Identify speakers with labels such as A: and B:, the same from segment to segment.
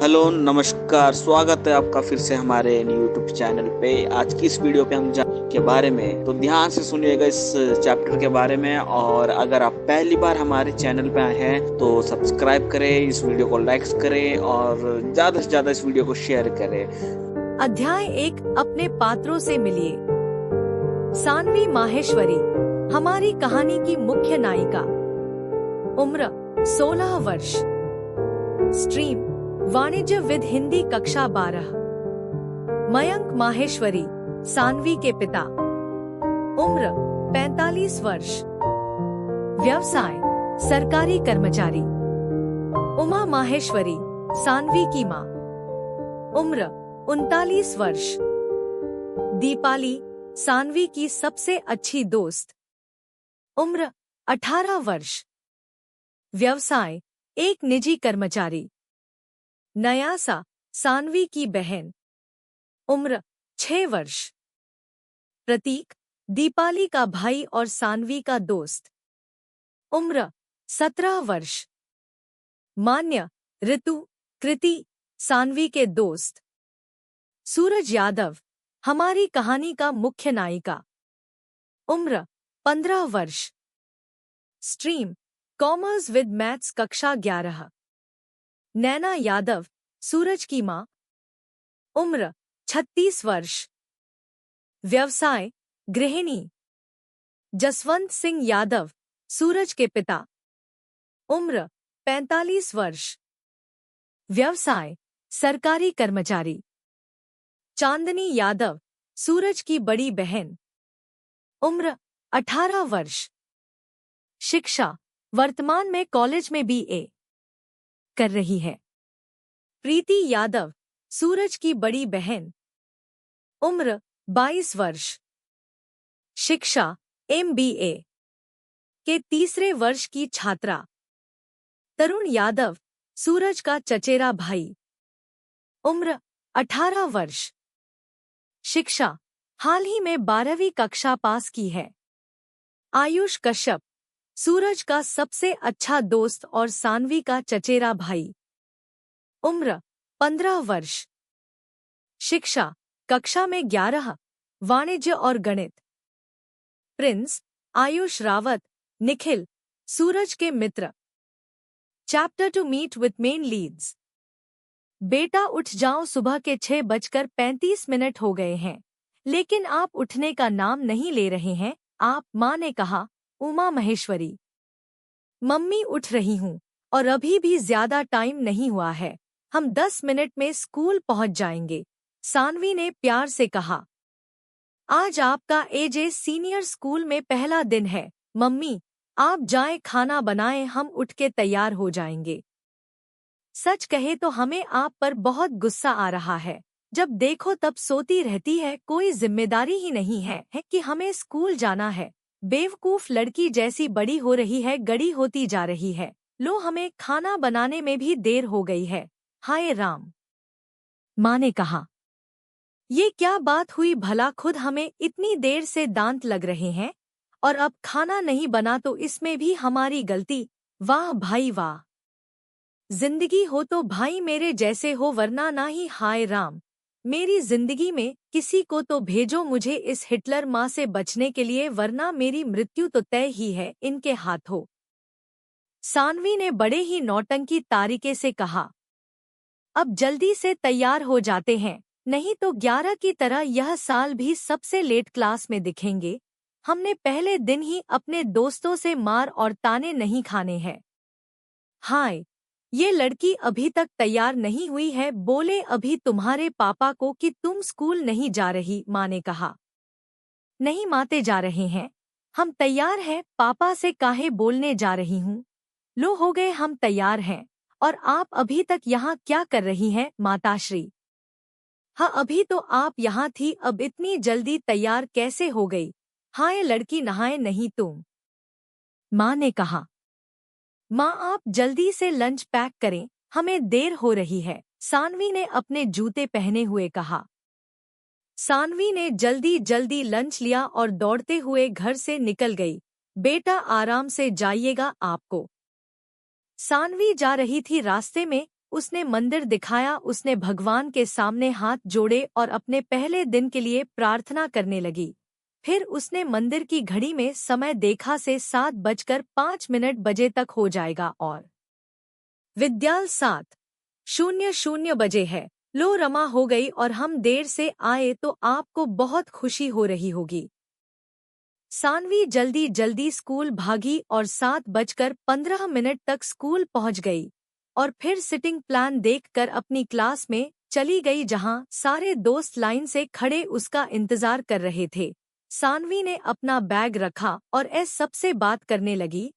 A: Hello, नमस्कार। स्वागत है आपका फिर से हमारे यूट्यूब चैनल पे। आज की इस वीडियो पे हम के बारे में तो ध्यान से सुनिएगा इस चैप्टर के बारे में। और अगर आप पहली बार हमारे चैनल पे आए हैं तो सब्सक्राइब करें, इस वीडियो को लाइक करें और ज़्यादा से ज़्यादा इस वीडियो को शेयर करें।
B: अध्याय 1, अपने पात्रों से मिलिए। सानवी माहेश्वरी हमारी कहानी की मुख्य नायिका। उम्र 16 वर्ष। स्ट्रीम वाणिज्य विद हिंदी, कक्षा 12। मयंक माहेश्वरी सानवी के पिता। उम्र 45 वर्ष। व्यवसाय सरकारी कर्मचारी। उमा माहेश्वरी सानवी की मां। उम्र 39 वर्ष। दीपाली सानवी की सबसे अच्छी दोस्त। उम्र 18 वर्ष। व्यवसाय एक निजी कर्मचारी। नयासा सानवी की बहन। उम्र 6 वर्ष। प्रतीक दीपाली का भाई और सानवी का दोस्त। उम्र 17 वर्ष। मान्य ऋतु कृति सानवी के दोस्त। सूरज यादव हमारी कहानी का मुख्य नायिका। उम्र 15 वर्ष। स्ट्रीम कॉमर्स विद मैथ्स, कक्षा 11। नैना यादव सूरज की मां। उम्र 36 वर्ष। व्यवसाय गृहिणी। जसवंत सिंह यादव सूरज के पिता। उम्र 45 वर्ष। व्यवसाय सरकारी कर्मचारी। चांदनी यादव सूरज की बड़ी बहन। उम्र 18 वर्ष। शिक्षा वर्तमान में कॉलेज में BA कर रही है। प्रीति यादव सूरज की बड़ी बहन। उम्र 22 वर्ष। शिक्षा MBA के तीसरे वर्ष की छात्रा। तरुण यादव सूरज का चचेरा भाई। उम्र 18 वर्ष। शिक्षा हाल ही में 12वीं कक्षा पास की है। आयुष कश्यप सूरज का सबसे अच्छा दोस्त और सानवी का चचेरा भाई। उम्र 15 वर्ष। शिक्षा कक्षा में 11, वाणिज्य और गणित। प्रिंस आयुष रावत निखिल सूरज के मित्र। Chapter two meet with main leads. बेटा उठ जाओ, सुबह के 6:35 हो गए हैं, लेकिन आप उठने का नाम नहीं ले रहे हैं। आप, माँ ने कहा। उमा महेश्वरी मम्मी उठ रही हूँ और अभी भी ज्यादा टाइम नहीं हुआ है, हम 10 मिनट में स्कूल पहुँच जाएंगे, सानवी ने प्यार से कहा। आज आपका AJ सीनियर स्कूल में पहला दिन है मम्मी, आप जाएं, खाना बनाएं, हम उठ के तैयार हो जाएंगे। सच कहे तो हमें आप पर बहुत गुस्सा आ रहा है, जब देखो तब सोती रहती है, कोई जिम्मेदारी ही नहीं है कि हमें स्कूल जाना है। बेवकूफ लड़की जैसी बड़ी हो रही है, गड़ी होती जा रही है। लो, हमें खाना बनाने में भी देर हो गई है। हाय राम, माँ ने कहा। ये क्या बात हुई भला, खुद हमें इतनी देर से दांत लग रहे हैं और अब खाना नहीं बना तो इसमें भी हमारी गलती। वाह भाई वाह, जिंदगी हो तो भाई मेरे जैसे हो, वरना ना ही। हाय राम, मेरी जिंदगी में किसी को तो भेजो मुझे इस हिटलर माँ से बचने के लिए, वरना मेरी मृत्यु तो तय ही है इनके हाथों। सानवी ने बड़े ही नौटंकी तरीके से कहा। अब जल्दी से तैयार हो जाते हैं, नहीं तो 11 की तरह यह साल भी सबसे लेट क्लास में दिखेंगे। हमने पहले दिन ही अपने दोस्तों से मार और ताने नहीं खाने हैं। हाय, ये लड़की अभी तक तैयार नहीं हुई है, बोले अभी तुम्हारे पापा को कि तुम स्कूल नहीं जा रही, माँ ने कहा। नहीं माते जा रहे हैं, हम तैयार हैं, पापा से काहे बोलने जा रही हूँ। लो, हो गए, हम तैयार हैं। और आप अभी तक यहाँ क्या कर रही हैं माताश्री? हाँ, अभी तो आप यहाँ थी, अब इतनी जल्दी तैयार कैसे हो गई? हाय लड़की, नहाए नहीं तुम? माँ ने कहा। माँ, आप जल्दी से लंच पैक करें, हमें देर हो रही है, सानवी ने अपने जूते पहने हुए कहा। सानवी ने जल्दी जल्दी लंच लिया और दौड़ते हुए घर से निकल गई। बेटा आराम से जाइएगा आपको। सानवी जा रही थी, रास्ते में उसने मंदिर दिखाया। उसने भगवान के सामने हाथ जोड़े और अपने पहले दिन के लिए प्रार्थना करने लगी। फिर उसने मंदिर की घड़ी में समय देखा से 7:05 बजे तक हो जाएगा और विद्याल 7:00 बजे है। लो रमा हो गई और हम देर से आए तो आपको बहुत खुशी हो रही होगी। सानवी जल्दी जल्दी स्कूल भागी और 7:15 तक स्कूल पहुंच गई और फिर सिटिंग प्लान देखकर अपनी क्लास में चली गई जहां सारे दोस्त लाइन से खड़े उसका इंतजार कर रहे थे। सानवी ने अपना बैग रखा और सबसे बात करने लगी।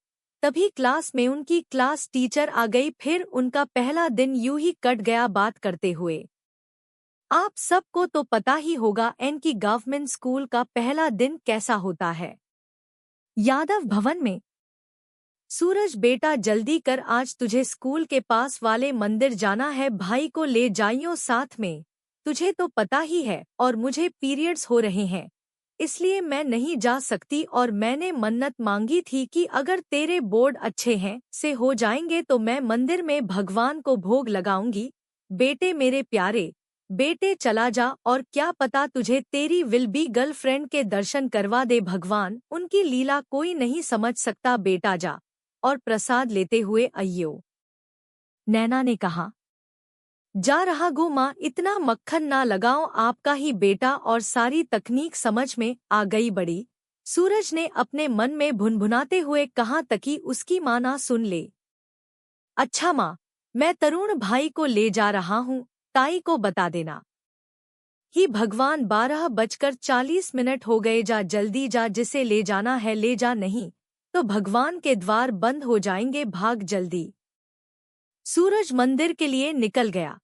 B: तभी क्लास में उनकी क्लास टीचर आ गई। फिर उनका पहला दिन यूं ही कट गया बात करते हुए। आप सबको तो पता ही होगा इनकी गवर्नमेंट स्कूल का पहला दिन कैसा होता है। यादव भवन में। सूरज बेटा जल्दी कर, आज तुझे स्कूल के पास वाले मंदिर जाना है, भाई को ले जाइयो साथ में। तुझे तो पता ही है और मुझे पीरियड्स हो रहे हैं इसलिए मैं नहीं जा सकती और मैंने मन्नत मांगी थी कि अगर तेरे बोर्ड अच्छे हैं से हो जाएंगे तो मैं मंदिर में भगवान को भोग लगाऊंगी। बेटे मेरे प्यारे बेटे चला जा और क्या पता तुझे तेरी विल बी गर्लफ्रेंड के दर्शन करवा दे भगवान, उनकी लीला कोई नहीं समझ सकता, बेटा जा। और प्रसाद लेते हुए अय्यो नैना ने कहा, जा रहा गो माँ, इतना मक्खन ना लगाओ, आपका ही बेटा और सारी तकनीक समझ में आ गई बड़ी। सूरज ने अपने मन में भुनभुनाते हुए कहा तकी उसकी माँ ना सुन ले। अच्छा माँ, मैं तरुण भाई को ले जा रहा हूँ, ताई को बता देना। ही भगवान, 12:40 हो गए, जा जल्दी जा, जिसे ले जाना है ले जा, नहीं तो भगवान के द्वार बंद हो जाएंगे, भाग जल्दी। सूरज मंदिर के लिए निकल गया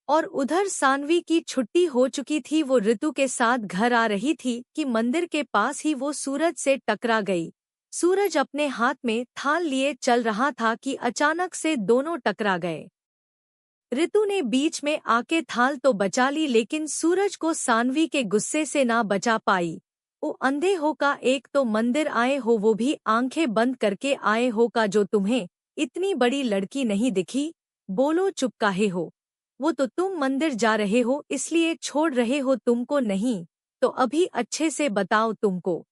B: और उधर सानवी की छुट्टी हो चुकी थी। वो ऋतु के साथ घर आ रही थी कि मंदिर के पास ही वो सूरज से टकरा गई। सूरज अपने हाथ में थाल लिए चल रहा था कि अचानक से दोनों टकरा गए। ऋतु ने बीच में आके थाल तो बचा ली लेकिन सूरज को सानवी के गुस्से से ना बचा पाई। ओ अंधे हो का, एक तो मंदिर आए हो वो भी आंखें बंद करके आए हो का, जो तुम्हें इतनी बड़ी लड़की नहीं दिखी? बोलो चुप काहे हो? वो तो तुम मंदिर जा रहे हो इसलिए छोड़ रहे हो, तुमको नहीं तो अभी अच्छे से बताओ तुमको।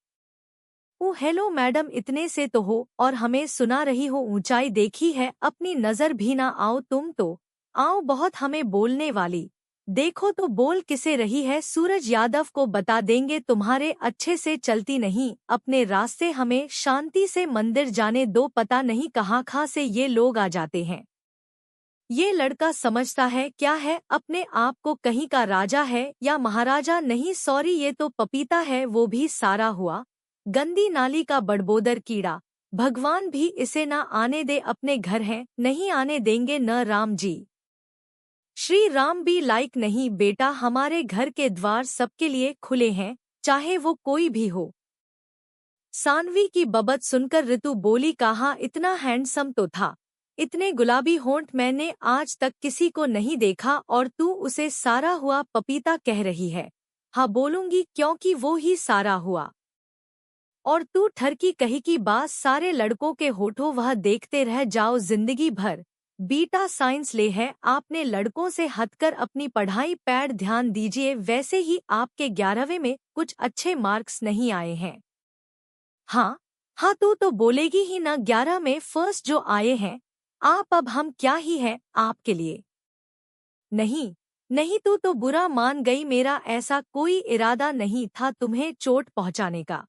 B: ओ हेलो मैडम, इतने से तो हो और हमें सुना रही हो, ऊंचाई देखी है अपनी, नजर भी ना आओ तुम तो। आओ बहुत हमें बोलने वाली, देखो तो बोल किसे रही है? सूरज यादव को बता देंगे, तुम्हारे अच्छे से चलती नहीं, अपने रास्ते हमें शांति से मंदिर जाने दो, पता नहीं कहाँ से ये लोग आ जाते हैं। ये लड़का समझता है क्या है अपने आप को, कहीं का राजा है या महाराजा? नहीं सॉरी, ये तो पपीता है, वो भी सारा हुआ गंदी नाली का बड़बोदर कीड़ा। भगवान भी इसे ना आने दे, अपने घर है नहीं आने देंगे न राम जी। श्री राम भी लाइक नहीं बेटा, हमारे घर के द्वार सबके लिए खुले हैं, चाहे वो कोई भी हो। सानवी की बबत सुनकर ऋतु बोली, कहा इतना हैंडसम तो था, इतने गुलाबी होंठ मैंने आज तक किसी को नहीं देखा और तू उसे सारा हुआ पपीता कह रही है? हाँ बोलूंगी, क्योंकि वो ही सारा हुआ। और तू ठरकी कही की बात, सारे लड़कों के होठों वह देखते रह जाओ जिंदगी भर। बीटा साइंस ले है आपने, लड़कों से हटकर अपनी पढ़ाई पर ध्यान दीजिए, वैसे ही आपके 11वीं में कुछ अच्छे मार्क्स नहीं आए हैं। हाँ हाँ, तू तो बोलेगी ही ना, 11 में फर्स्ट जो आए हैं आप, अब हम क्या ही है आपके लिए। नहीं नहीं, तू तो बुरा मान गई, मेरा ऐसा कोई इरादा नहीं था तुम्हें चोट पहुंचाने का।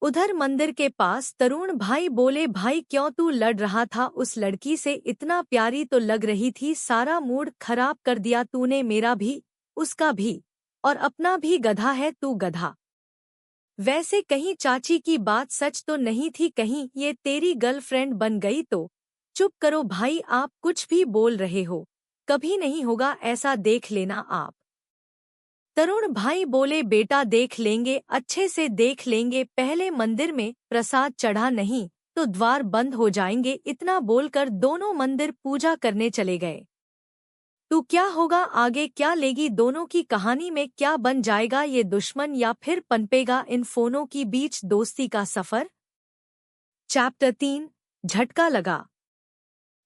B: उधर मंदिर के पास तरुण भाई बोले, भाई क्यों तू लड़ रहा था उस लड़की से? इतना प्यारी तो लग रही थी, सारा मूड खराब कर दिया तूने मेरा भी, उसका भी, और अपना भी। गधा है तू गधा। वैसे कहीं चाची की बात सच तो नहीं थी, कहीं ये तेरी गर्लफ्रेंड बन गई तो? चुप करो भाई, आप कुछ भी बोल रहे हो, कभी नहीं होगा ऐसा, देख लेना आप। तरुण भाई बोले, बेटा देख लेंगे, अच्छे से देख लेंगे, पहले मंदिर में प्रसाद चढ़ा, नहीं तो द्वार बंद हो जाएंगे। इतना बोलकर दोनों मंदिर पूजा करने चले गए। तो क्या होगा आगे, क्या लेगी दोनों की कहानी में, क्या बन जाएगा ये दुश्मन या फिर पनपेगा इन फोनों की बीच दोस्ती का सफर? चैप्टर 3, झटका लगा।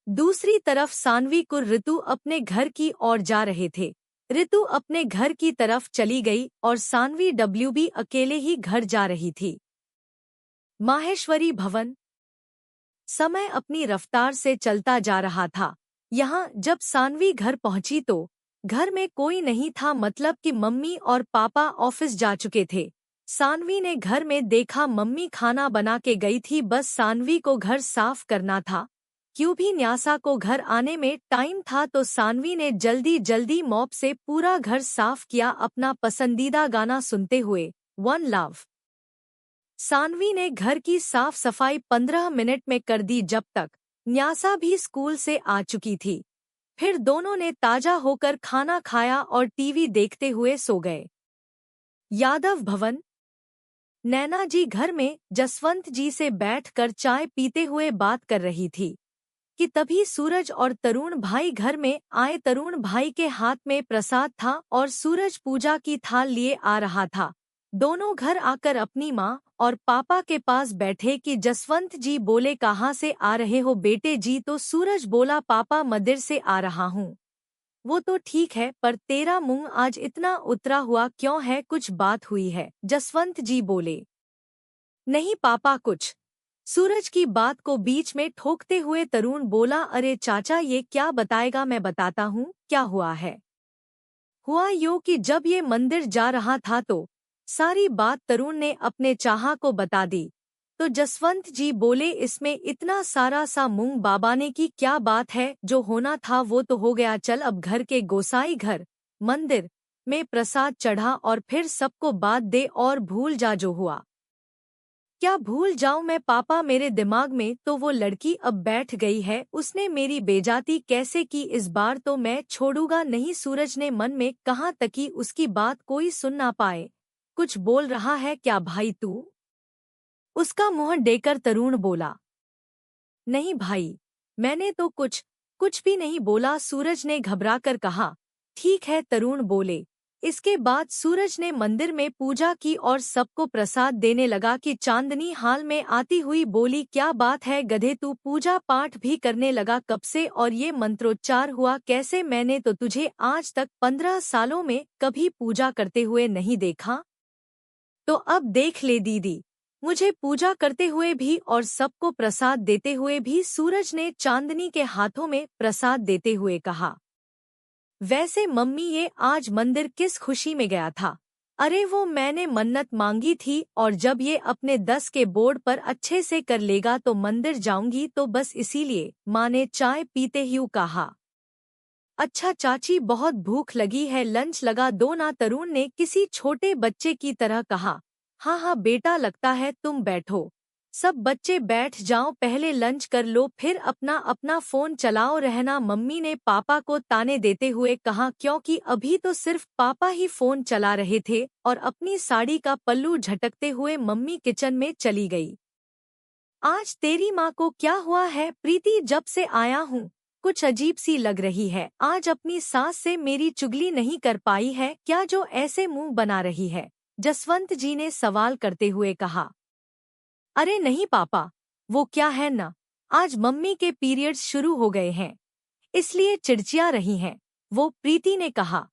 B: दूसरी तरफ सानवी को ऋतु अपने घर की ओर जा रहे थे। ऋतु अपने घर की तरफ चली गई और सानवी डब्ल्यूबी अकेले ही घर जा रही थी। माहेश्वरी भवन। समय अपनी रफ्तार से चलता जा रहा था। यहाँ जब सानवी घर पहुंची तो घर में कोई नहीं था, मतलब कि मम्मी और पापा ऑफिस जा चुके थे। सानवी ने घर में देखा मम्मी खाना बना के गई थी, बस सानवी को घर साफ करना था। क्यों भी न्यासा को घर आने में टाइम था तो सानवी ने जल्दी जल्दी मॉप से पूरा घर साफ किया, अपना पसंदीदा गाना सुनते हुए, वन लव। सानवी ने घर की साफ सफाई 15 मिनट में कर दी जब तक न्यासा भी स्कूल से आ चुकी थी। फिर दोनों ने ताजा होकर खाना खाया और टीवी देखते हुए सो गए। यादव भवन। नैना जी घर में जसवंत जी से बैठकर चाय पीते हुए बात कर रही थी कि तभी सूरज और तरुण भाई घर में आए। तरुण भाई के हाथ में प्रसाद था और सूरज पूजा की थाल लिए आ रहा था। दोनों घर आकर अपनी माँ और पापा के पास बैठे कि जसवंत जी बोले कहाँ से आ रहे हो बेटे जी, तो सूरज बोला पापा मंदिर से आ रहा हूँ। वो तो ठीक है, पर तेरा मुंह आज इतना उतरा हुआ क्यों है, कुछ बात हुई है? जसवंत जी बोले। नहीं पापा कुछ। सूरज की बात को बीच में ठोकते हुए तरुण बोला, अरे चाचा ये क्या बताएगा, मैं बताता हूँ क्या हुआ है। हुआ यूं कि जब ये मंदिर जा रहा था तो सारी बात तरुण ने अपने चाहा को बता दी। तो जसवंत जी बोले इसमें इतना सारा सा मूंग बाबाने की क्या बात है, जो होना था वो तो हो गया, चल अब घर के गोसाई घर मंदिर में प्रसाद चढ़ा और फिर सबको बात दे और भूल जा जो हुआ। क्या भूल जाऊं मैं पापा, मेरे दिमाग में तो वो लड़की अब बैठ गई है, उसने मेरी बेइज्जती कैसे की, इस बार तो मैं छोड़ूंगा नहीं। सूरज ने मन में कहा तकी उसकी बात कोई सुन ना पाए। कुछ बोल रहा है क्या भाई तू? उसका मुंह देकर तरुण बोला। नहीं भाई, मैंने तो कुछ भी नहीं बोला, सूरज ने घबराकर कहा। ठीक है तरुण बोले। इसके बाद सूरज ने मंदिर में पूजा की और सबको प्रसाद देने लगा कि चांदनी हाल में आती हुई बोली, क्या बात है गधे, तू पूजा पाठ भी करने लगा कब से और ये मंत्रोच्चार हुआ कैसे? मैंने तो तुझे आज तक 15 सालों में कभी पूजा करते हुए नहीं देखा। तो अब देख ले दीदी, मुझे पूजा करते हुए भी और सबको प्रसाद देते हुए भी। सूरज ने चांदनी के हाथों में प्रसाद देते हुए कहा। वैसे मम्मी ये आज मंदिर किस खुशी में गया था? अरे वो मैंने मन्नत मांगी थी और जब ये अपने 10 के बोर्ड पर अच्छे से कर लेगा तो मंदिर जाऊंगी, तो बस इसीलिए, माँ ने चाय पीते ही कहा। अच्छा चाची बहुत भूख लगी है, लंच लगा दो ना, तरुण ने किसी छोटे बच्चे की तरह कहा। हाँ हाँ बेटा लगता है, तुम बैठो, सब बच्चे बैठ जाओ, पहले लंच कर लो फिर अपना अपना फोन चलाओ रहना, मम्मी ने पापा को ताने देते हुए कहा, क्योंकि अभी तो सिर्फ पापा ही फोन चला रहे थे और अपनी साड़ी का पल्लू झटकते हुए मम्मी किचन में चली गई। आज तेरी माँ को क्या हुआ है प्रीति, जब से आया हूँ कुछ अजीब सी लग रही है, आज अपनी सास से मेरी चुगली नहीं कर पाई है क्या जो ऐसे मुंह बना रही है? जसवंत जी ने सवाल करते हुए कहा। अरे नहीं पापा, वो क्या है ना, आज मम्मी के पीरियड्स शुरू हो गए हैं इसलिए चिड़चिड़ा रही हैं, वो प्रीति ने कहा।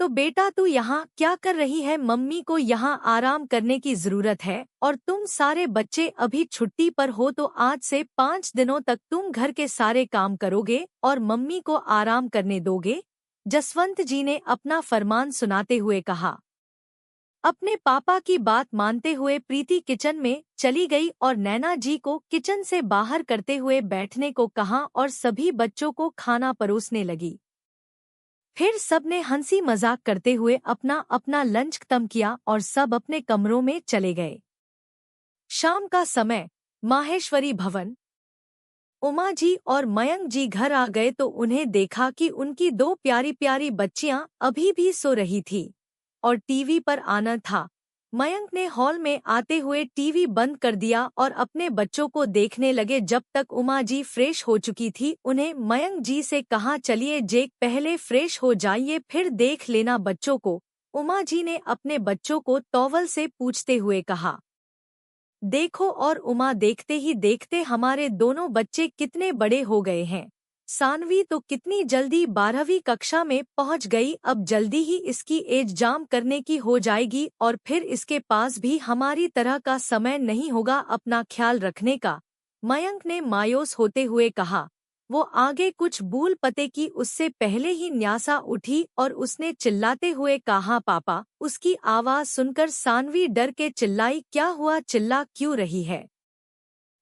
B: तो बेटा तू यहाँ क्या कर रही है? मम्मी को यहाँ आराम करने की जरूरत है और तुम सारे बच्चे अभी छुट्टी पर हो, तो आज से 5 दिनों तक तुम घर के सारे काम करोगे और मम्मी को आराम करने दोगे? जसवंत जी ने अपना फरमान सुनाते हुए कहा। अपने पापा की बात मानते हुए प्रीति किचन में चली गई और नैना जी को किचन से बाहर करते हुए बैठने को कहा और सभी बच्चों को खाना परोसने लगी। फिर सबने हंसी मजाक करते हुए अपना अपना लंच खत्म किया और सब अपने कमरों में चले गए। शाम का समय, माहेश्वरी भवन। उमा जी और मयंक जी घर आ गए तो उन्हें देखा कि उनकी 2 प्यारी प्यारी बच्चियां अभी भी सो रही थी और टीवी पर आना था। मयंक ने हॉल में आते हुए टीवी बंद कर दिया और अपने बच्चों को देखने लगे। जब तक उमा जी फ्रेश हो चुकी थी, उन्हें मयंक जी से कहा, चलिए जेक पहले फ्रेश हो जाइए फिर देख लेना बच्चों को। उमा जी ने अपने बच्चों को टॉवल से पूछते हुए कहा। देखो और उमा, देखते ही देखते हमारे दोनों बच्चे कितने बड़े हो गए हैं। सानवी तो कितनी जल्दी 12वीं कक्षा में पहुंच गई, अब जल्दी ही इसकी एग्जाम करने की हो जाएगी और फिर इसके पास भी हमारी तरह का समय नहीं होगा अपना ख्याल रखने का। मयंक ने मायूस होते हुए कहा। वो आगे कुछ बोल पते की उससे पहले ही न्यासा उठी और उसने चिल्लाते हुए कहा, पापा। उसकी आवाज सुनकर सानवी डर के चिल्लाई, क्या हुआ, चिल्ला क्यों रही है?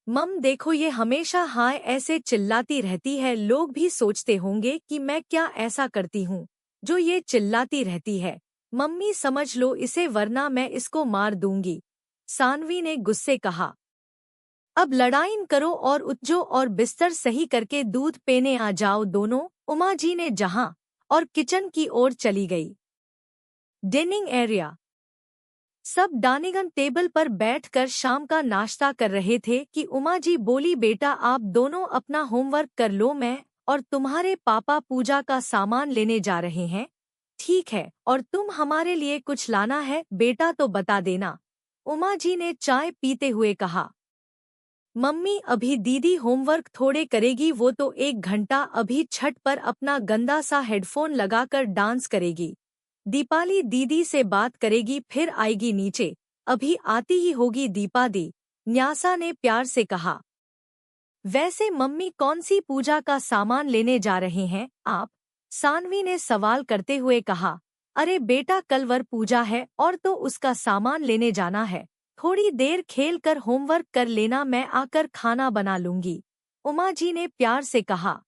B: मम देखो, ये हमेशा हाय ऐसे चिल्लाती रहती है, लोग भी सोचते होंगे कि मैं क्या ऐसा करती हूँ जो ये चिल्लाती रहती है। मम्मी समझ लो इसे वरना मैं इसको मार दूंगी, सानवी ने गुस्से कहा। अब लड़ाई न करो और उठो और बिस्तर सही करके दूध पीने आ जाओ दोनों, उमा जी ने जहां और किचन की ओर चली गई। Dining area. सब डाइनिंग टेबल पर बैठकर शाम का नाश्ता कर रहे थे कि उमा जी बोली, बेटा आप दोनों अपना होमवर्क कर लो, मैं और तुम्हारे पापा पूजा का सामान लेने जा रहे हैं। ठीक है, और तुम हमारे लिए कुछ लाना है बेटा तो बता देना, उमा जी ने चाय पीते हुए कहा। मम्मी अभी दीदी होमवर्क थोड़े करेगी, वो तो 1 घंटा अभी छत पर अपना गंदा सा हेडफोन लगाकर डांस करेगी। दीपाली दीदी से बात करेगी फिर आएगी नीचे, अभी आती ही होगी दीपा दी, न्यासा ने प्यार से कहा। वैसे मम्मी कौन सी पूजा का सामान लेने जा रहे हैं आप? सानवी ने सवाल करते हुए कहा। अरे बेटा कल वर पूजा है और तो उसका सामान लेने जाना है, थोड़ी देर खेल कर होमवर्क कर लेना, मैं आकर खाना बना लूंगी, उमा जी ने प्यार से कहा।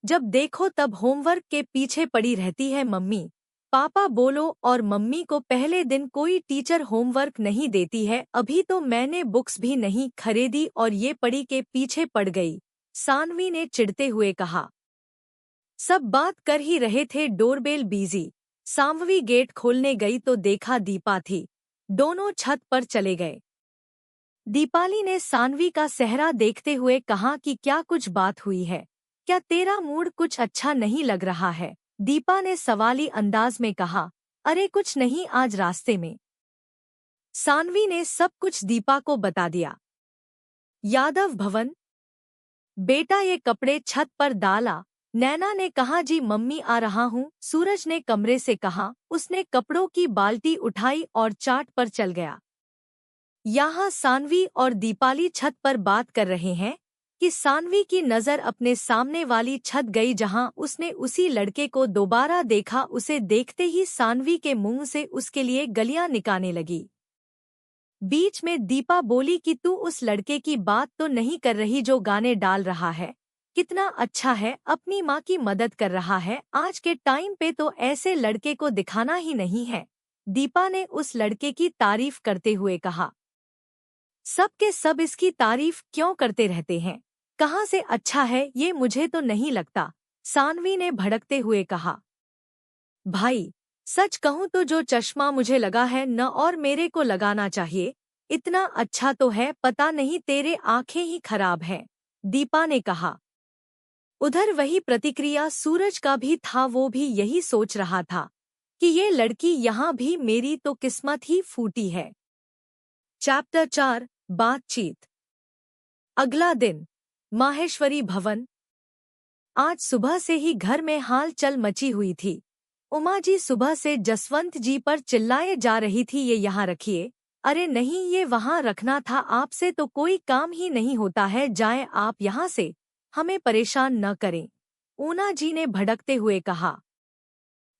B: जब देखो तब होमवर्क के पीछे पड़ी रहती है मम्मी, पापा बोलो, और मम्मी को पहले दिन कोई टीचर होमवर्क नहीं देती है, अभी तो मैंने बुक्स भी नहीं खरीदी और ये पढ़ी के पीछे पड़ गई, सानवी ने चिढ़ते हुए कहा। सब बात कर ही रहे थे, डोरबेल बिजी, सानवी गेट खोलने गई तो देखा दीपा थी, दोनों छत पर चले गए। दीपाली ने सानवी का सेहरा देखते हुए कहा कि क्या कुछ बात हुई है, क्या तेरा मूड कुछ अच्छा नहीं लग रहा है? दीपा ने सवाली अंदाज में कहा। अरे कुछ नहीं, आज रास्ते में। सानवी ने सब कुछ दीपा को बता दिया। यादव भवन। बेटा ये कपड़े छत पर डाला, नैना ने कहा। जी मम्मी आ रहा हूँ, सूरज ने कमरे से कहा। उसने कपड़ों की बाल्टी उठाई और चाट पर चल गया। यहाँ सानवी और दीपाली छत पर बात कर रहे हैं कि सानवी की नज़र अपने सामने वाली छत गई जहां उसने उसी लड़के को दोबारा देखा। उसे देखते ही सानवी के मुंह से उसके लिए गलियां निकालने लगी। बीच में दीपा बोली कि तू उस लड़के की बात तो नहीं कर रही जो गाने डाल रहा है? कितना अच्छा है, अपनी माँ की मदद कर रहा है, आज के टाइम पे तो ऐसे लड़के को दिखाना ही नहीं है, दीपा ने उस लड़के की तारीफ करते हुए कहा। सब के सब इसकी तारीफ क्यों करते रहते हैं, कहाँ से अच्छा है ये मुझे तो नहीं लगता, सानवी ने भड़कते हुए कहा। भाई सच कहूँ तो जो चश्मा मुझे लगा है न और मेरे को लगाना चाहिए, इतना अच्छा तो है, पता नहीं तेरे आंखें ही खराब हैं, दीपा ने कहा। उधर वही प्रतिक्रिया सूरज का भी था, वो भी यही सोच रहा था कि ये लड़की यहाँ भी मेरी तो किस्मत ही फूटी है। चैप्टर 4 बातचीत। अगला दिन माहेश्वरी भवन। आज सुबह से ही घर में हालचल मची हुई थी। उमा जी सुबह से जसवंत जी पर चिल्लाए जा रही थी, ये यहाँ रखिए, अरे नहीं ये वहाँ रखना था, आपसे तो कोई काम ही नहीं होता है, जाएं आप यहाँ से, हमें परेशान न करें, ऊना जी ने भड़कते हुए कहा।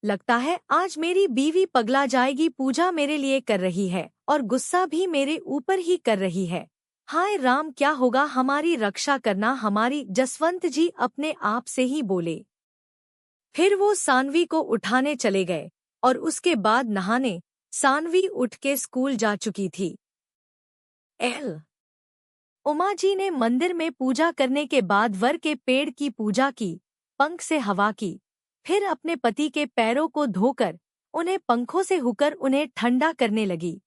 B: लगता है आज मेरी बीवी पगला जाएगी, पूजा मेरे लिए कर रही है और गुस्सा भी मेरे ऊपर ही कर रही है, हाय राम क्या होगा, हमारी रक्षा करना हमारी, जसवंत जी अपने आप से ही बोले। फिर वो सानवी को उठाने चले गए और उसके बाद नहाने। सानवी उठ के स्कूल जा चुकी थी। उमा जी ने मंदिर में पूजा करने के बाद वर के पेड़ की पूजा की, पंख से हवा की, फिर अपने पति के पैरों को धोकर उन्हें पंखों से होकर उन्हें ठंडा करने लगी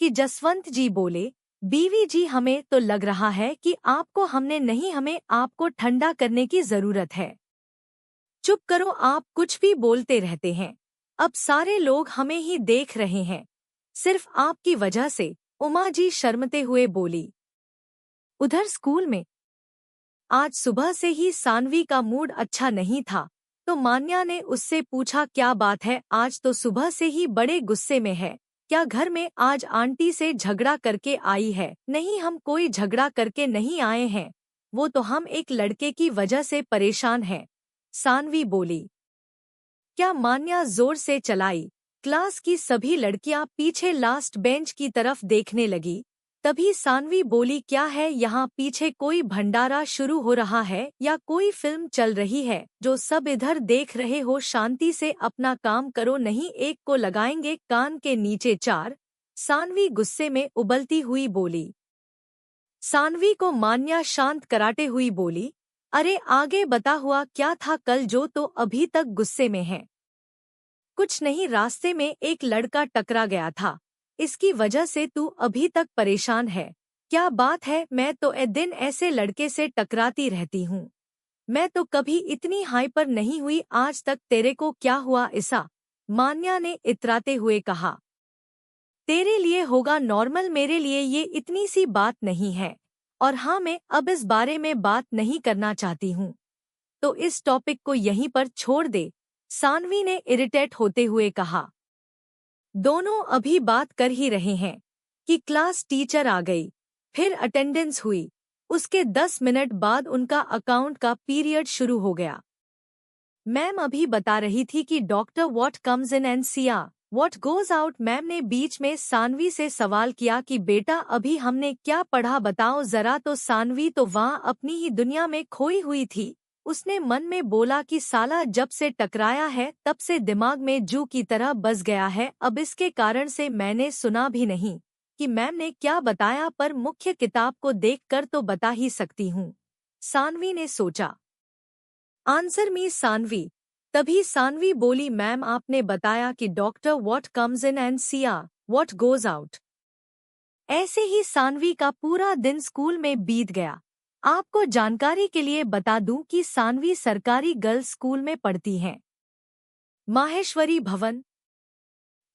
B: कि जसवंत जी बोले, बीवी जी हमें तो लग रहा है कि आपको हमने नहीं, हमें आपको ठंडा करने की जरूरत है। चुप करो, आप कुछ भी बोलते रहते हैं, अब सारे लोग हमें ही देख रहे हैं, सिर्फ आपकी वजह से, उमा जी शर्मते हुए बोली। उधर स्कूल में आज सुबह से ही सानवी का मूड अच्छा नहीं था, तो मान्या ने उससे पूछा, क्या बात है, आज तो सुबह से ही बड़े गुस्से में है। क्या घर में आज आंटी से झगड़ा करके आई है? नहीं, हम कोई झगड़ा करके नहीं आए हैं, वो तो हम एक लड़के की वजह से परेशान हैं, सानवी बोली। क्या? मान्या जोर से चलाई। क्लास की सभी लड़कियां पीछे लास्ट बेंच की तरफ देखने लगी। तभी सानवी बोली, क्या है यहाँ पीछे कोई भंडारा शुरू हो रहा है या कोई फिल्म चल रही है जो सब इधर देख रहे हो? शांति से अपना काम करो, नहीं एक को लगाएंगे कान के नीचे चार। सानवी गुस्से में उबलती हुई बोली। सानवी को मान्या शांत कराते हुई बोली, अरे आगे बता, हुआ क्या था कल जो तो अभी तक गुस्से में है? कुछ नहीं, रास्ते में एक लड़का टकरा गया था, इसकी वजह से तू अभी तक परेशान है। क्या बात है, मैं तो ए दिन ऐसे लड़के से टकराती रहती हूँ, मैं तो कभी इतनी हाइपर नहीं हुई आज तक। तेरे को क्या हुआ ऐसा? मान्या ने इतराते हुए कहा। तेरे लिए होगा नॉर्मल, मेरे लिए ये इतनी सी बात नहीं है। और हाँ, मैं अब इस बारे में बात नहीं करना चाहती हूँ, तो इस टॉपिक को यहीं पर छोड़ दे, सानवी ने इरिटेट होते हुए कहा। दोनों अभी बात कर ही रहे हैं कि क्लास टीचर आ गई, फिर अटेंडेंस हुई, उसके 10 मिनट बाद उनका अकाउंट का पीरियड शुरू हो गया। मैम अभी बता रही थी कि doctor what comes in and see what goes out. Ma'am ने बीच में सानवी से सवाल किया कि बेटा अभी हमने क्या पढ़ा, बताओ जरा। तो सानवी तो वहाँ अपनी ही दुनिया में खोई हुई थी। उसने मन में बोला कि साला जब से टकराया है तब से दिमाग में जू की तरह बस गया है, अब इसके कारण से मैंने सुना भी नहीं कि मैम ने क्या बताया, पर मुख्य किताब को देखकर तो बता ही सकती हूँ, सानवी ने सोचा। Answer me Saanvi. तभी सानवी बोली, मैम आपने बताया कि doctor what comes in and see what goes out. ऐसे ही सानवी का पूरा दिन स्कूल में बीत गया। आपको जानकारी के लिए बता दूं कि सानवी सरकारी गर्ल्स स्कूल में पढ़ती हैं, माहेश्वरी भवन।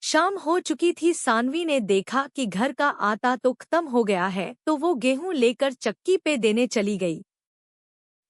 B: शाम हो चुकी थी। सानवी ने देखा कि घर का आटा तो खत्म हो गया है, तो वो गेहूं लेकर चक्की पे देने चली गई।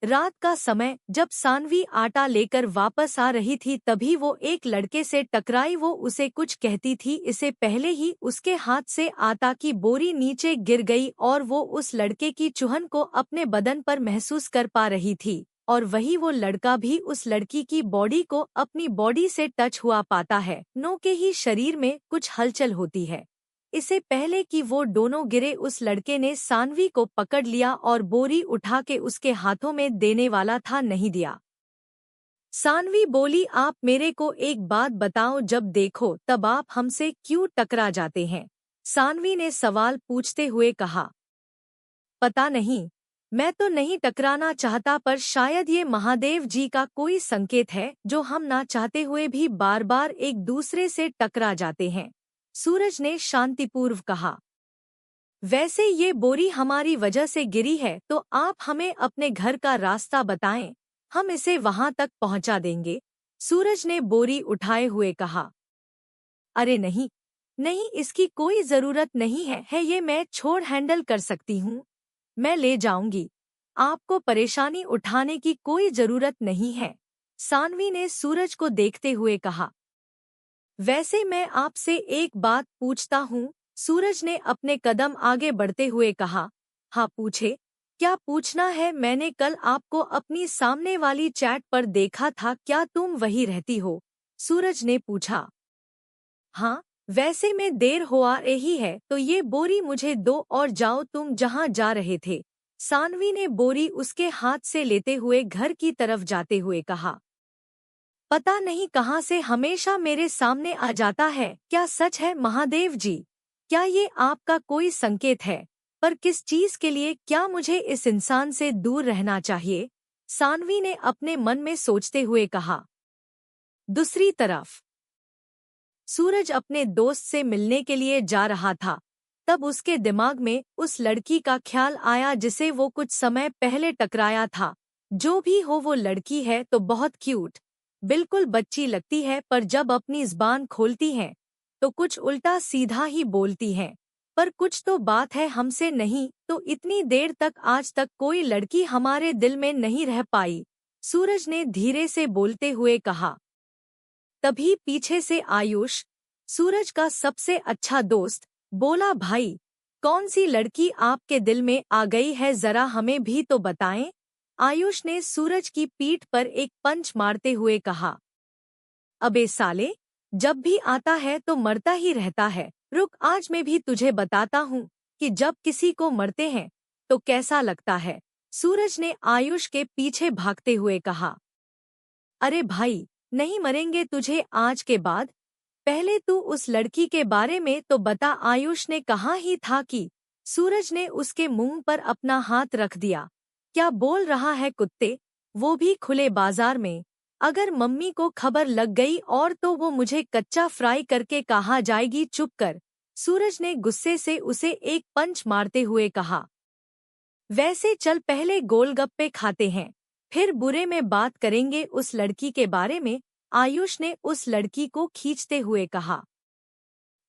B: रात का समय जब सानवी आटा लेकर वापस आ रही थी तभी वो एक लड़के से टकराई। वो उसे कुछ कहती थी, इससे पहले ही उसके हाथ से आटा की बोरी नीचे गिर गई और वो उस लड़के की चुहन को अपने बदन पर महसूस कर पा रही थी, और वही वो लड़का भी उस लड़की की बॉडी को अपनी बॉडी से टच हुआ पाता है। नो के ही शरीर में कुछ हलचल होती है। इससे पहले कि वो दोनों गिरे, उस लड़के ने सानवी को पकड़ लिया और बोरी उठा के उसके हाथों में देने वाला था, नहीं दिया। सानवी बोली, आप मेरे को एक बात बताओ, जब देखो तब आप हमसे क्यों टकरा जाते हैं? सानवी ने सवाल पूछते हुए कहा। पता नहीं, मैं तो नहीं टकराना चाहता, पर शायद ये महादेव जी का कोई संकेत है जो हम ना चाहते हुए भी बार बार एक दूसरे से टकरा जाते हैं, सूरज ने शांतिपूर्व कहा। वैसे ये बोरी हमारी वजह से गिरी है, तो आप हमें अपने घर का रास्ता बताएं, हम इसे वहां तक पहुंचा देंगे, सूरज ने बोरी उठाए हुए कहा। अरे नहीं नहीं, इसकी कोई जरूरत नहीं है, ये मैं छोड़ हैंडल कर सकती हूँ, मैं ले जाऊंगी, आपको परेशानी उठाने की कोई जरूरत नहीं है, सानवी ने सूरज को देखते हुए कहा। वैसे मैं आपसे एक बात पूछता हूँ, सूरज ने अपने कदम आगे बढ़ते हुए कहा। हाँ पूछे, क्या पूछना है? मैंने कल आपको अपनी सामने वाली चैट पर देखा था, क्या तुम वही रहती हो? सूरज ने पूछा। हाँ, वैसे में देर हो आ रही है तो ये बोरी मुझे दो और जाओ तुम जहाँ जा रहे थे, सानवी ने बोरी उसके हाथ से लेते हुए घर की तरफ जाते हुए कहा। पता नहीं कहाँ से हमेशा मेरे सामने आ जाता है, क्या सच है महादेव जी? क्या ये आपका कोई संकेत है? पर किस चीज के लिए? क्या मुझे इस इंसान से दूर रहना चाहिए? सानवी ने अपने मन में सोचते हुए कहा। दूसरी तरफ सूरज अपने दोस्त से मिलने के लिए जा रहा था, तब उसके दिमाग में उस लड़की का ख्याल आया जिसे वो कुछ समय पहले टकराया था। जो भी हो, वो लड़की है तो बहुत क्यूट, बिल्कुल बच्ची लगती है, पर जब अपनी ज़बान खोलती हैं तो कुछ उल्टा सीधा ही बोलती हैं। पर कुछ तो बात है हमसे नहीं तो इतनी देर तक आज तक कोई लड़की हमारे दिल में नहीं रह पाई, सूरज ने धीरे से बोलते हुए कहा। तभी पीछे से आयुष, सूरज का सबसे अच्छा दोस्त, बोला, भाई कौन सी लड़की आपके दिल में आ गई है, जरा हमें भी तो बताएं। आयुष ने सूरज की पीठ पर एक पंच मारते हुए कहा। अबे साले, जब भी आता है तो मरता ही रहता है, रुक आज मैं भी तुझे बताता हूँ कि जब किसी को मरते हैं तो कैसा लगता है, सूरज ने आयुष के पीछे भागते हुए कहा। अरे भाई, नहीं मरेंगे तुझे आज के बाद, पहले तू उस लड़की के बारे में तो बता, आयुष ने कहा ही था कि सूरज ने उसके मुंह पर अपना हाथ रख दिया। क्या बोल रहा है कुत्ते, वो भी खुले बाजार में, अगर मम्मी को खबर लग गई और तो वो मुझे कच्चा फ्राई करके कहा जाएगी, चुप कर, सूरज ने गुस्से से उसे एक पंच मारते हुए कहा। वैसे चल पहले गोलगप्पे खाते हैं, फिर बुरे में बात करेंगे उस लड़की के बारे में, आयुष ने उस लड़की को खींचते हुए कहा।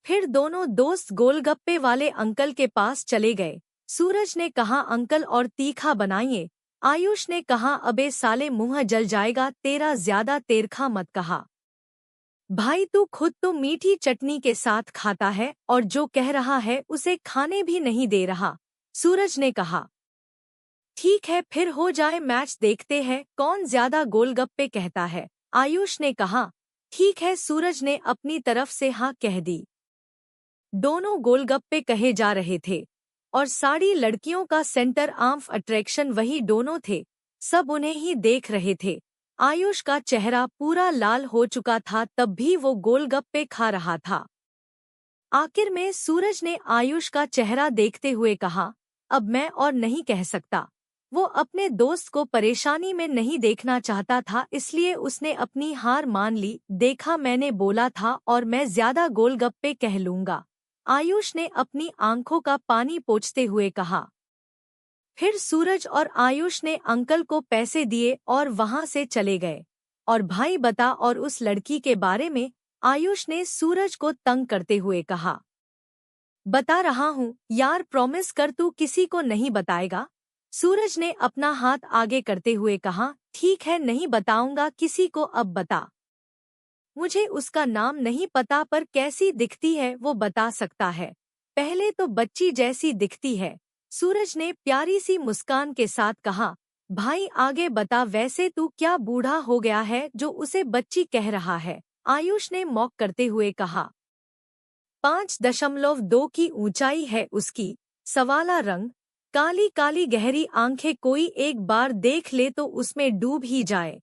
B: फिर दोनों दोस्त गोलगप्पे वाले अंकल के पास चले गए। सूरज ने कहा, अंकल और तीखा बनाइए। आयुष ने कहा, अबे साले मुंह जल जाएगा तेरा, ज्यादा तेरखा मत कहा। भाई तू खुद तो मीठी चटनी के साथ खाता है और जो कह रहा है उसे खाने भी नहीं दे रहा, सूरज ने कहा। ठीक है फिर हो जाए मैच, देखते हैं कौन ज्यादा गोलगप्पे कहता है, आयुष ने कहा। ठीक है, सूरज ने अपनी तरफ से हाँ कह दी। दोनों गोलगप्पे कहे जा रहे थे और सारी लड़कियों का सेंटर ऑफ अट्रैक्शन वही दोनों थे, सब उन्हें ही देख रहे थे। आयुष का चेहरा पूरा लाल हो चुका था, तब भी वो गोलगप्पे खा रहा था। आखिर में सूरज ने आयुष का चेहरा देखते हुए कहा, अब मैं और नहीं कह सकता। वो अपने दोस्त को परेशानी में नहीं देखना चाहता था, इसलिए उसने अपनी हार मान ली। देखा मैंने बोला था और मैं ज्यादा गोलगप्पे कह लूंगा, आयुष ने अपनी आंखों का पानी पोंछते हुए कहा। फिर सूरज और आयुष ने अंकल को पैसे दिए और वहां से चले गए। और भाई बता और उस लड़की के बारे में, आयुष ने सूरज को तंग करते हुए कहा। बता रहा हूँ यार, प्रॉमिस कर तू किसी को नहीं बताएगा, सूरज ने अपना हाथ आगे करते हुए कहा। ठीक है, नहीं बताऊंगा किसी को, अब बता। मुझे उसका नाम नहीं पता पर कैसी दिखती है वो बता सकता है, पहले तो बच्ची जैसी दिखती है, सूरज ने प्यारी सी मुस्कान के साथ कहा। भाई आगे बता, वैसे तू क्या बूढ़ा हो गया है जो उसे बच्ची कह रहा है, आयुष ने मॉक करते हुए कहा। 5.2 की ऊंचाई है उसकी, सवाला रंग, काली काली गहरी आंखें, कोई एक बार देख ले तो उसमें डूब ही जाए।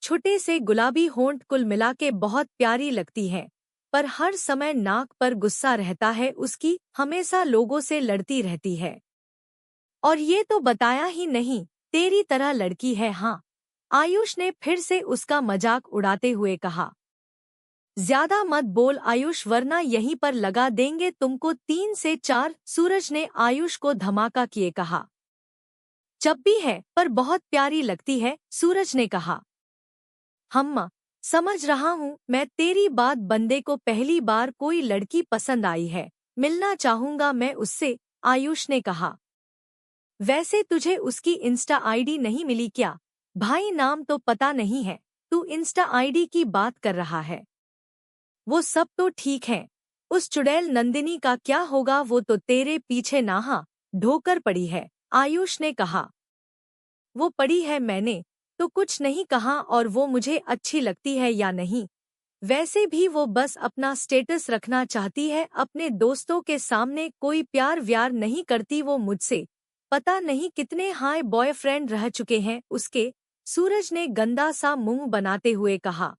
B: छोटे से गुलाबी होंठ, कुल मिला के बहुत प्यारी लगती है, पर हर समय नाक पर गुस्सा रहता है उसकी, हमेशा लोगों से लड़ती रहती है। और ये तो बताया ही नहीं, तेरी तरह लड़की है। हाँ, आयुष ने फिर से उसका मजाक उड़ाते हुए कहा। ज्यादा मत बोल आयुष, वरना यहीं पर लगा देंगे तुमको 3 से 4, सूरज ने आयुष को धमाका किए कहा। जब भी है पर बहुत प्यारी लगती है, सूरज ने कहा। हम्मा, समझ रहा हूँ मैं तेरी बात, बंदे को पहली बार कोई लड़की पसंद आई है, मिलना चाहूंगा मैं उससे, आयुष ने कहा। वैसे तुझे उसकी इंस्टा आईडी नहीं मिली क्या? भाई नाम तो पता नहीं है, तू इंस्टा आईडी की बात कर रहा है। वो सब तो ठीक है, उस चुड़ैल नंदिनी का क्या होगा, वो तो तेरे पीछे नाहा ढोकर पड़ी है, आयुष ने कहा। वो पड़ी है, मैंने तो कुछ नहीं कहा, और वो मुझे अच्छी लगती है या नहीं, वैसे भी वो बस अपना स्टेटस रखना चाहती है अपने दोस्तों के सामने, कोई प्यार व्यार नहीं करती वो मुझसे, पता नहीं कितने हाई बॉयफ्रेंड रह चुके हैं उसके, सूरज ने गंदा सा मुंह बनाते हुए कहा।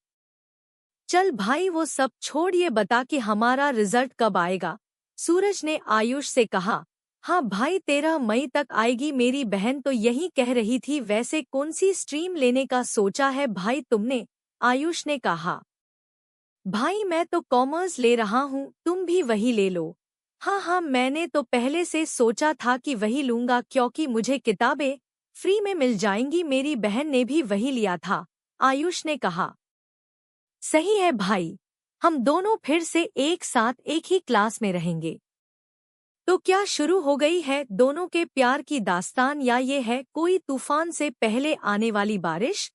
B: चल भाई वो सब छोड़, ये बता कि हमारा रिजल्ट कब आएगा, सूरज ने आयुष से कहा। हाँ भाई 13 मई तक आएगी, मेरी बहन तो यही कह रही थी, वैसे कौन सी स्ट्रीम लेने का सोचा है भाई तुमने, आयुष ने कहा। भाई मैं तो कॉमर्स ले रहा हूँ, तुम भी वही ले लो। हाँ हाँ, मैंने तो पहले से सोचा था कि वही लूंगा क्योंकि मुझे किताबें फ्री में मिल जाएंगी, मेरी बहन ने भी वही लिया था, आयुष ने कहा। सही है भाई, हम दोनों फिर से एक साथ एक ही क्लास में रहेंगे। तो क्या शुरू हो गई है दोनों के प्यार की दास्तान, या ये है कोई तूफान से पहले आने वाली बारिश?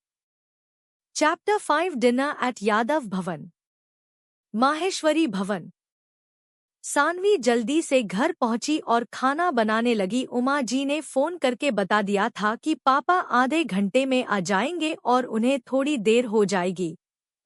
B: चैप्टर 5 डिनर एट यादव भवन। माहेश्वरी भवन। सानवी जल्दी से घर पहुंची और खाना बनाने लगी। उमा जी ने फोन करके बता दिया था कि पापा आधे घंटे में आ जाएंगे और उन्हें थोड़ी देर हो जाएगी।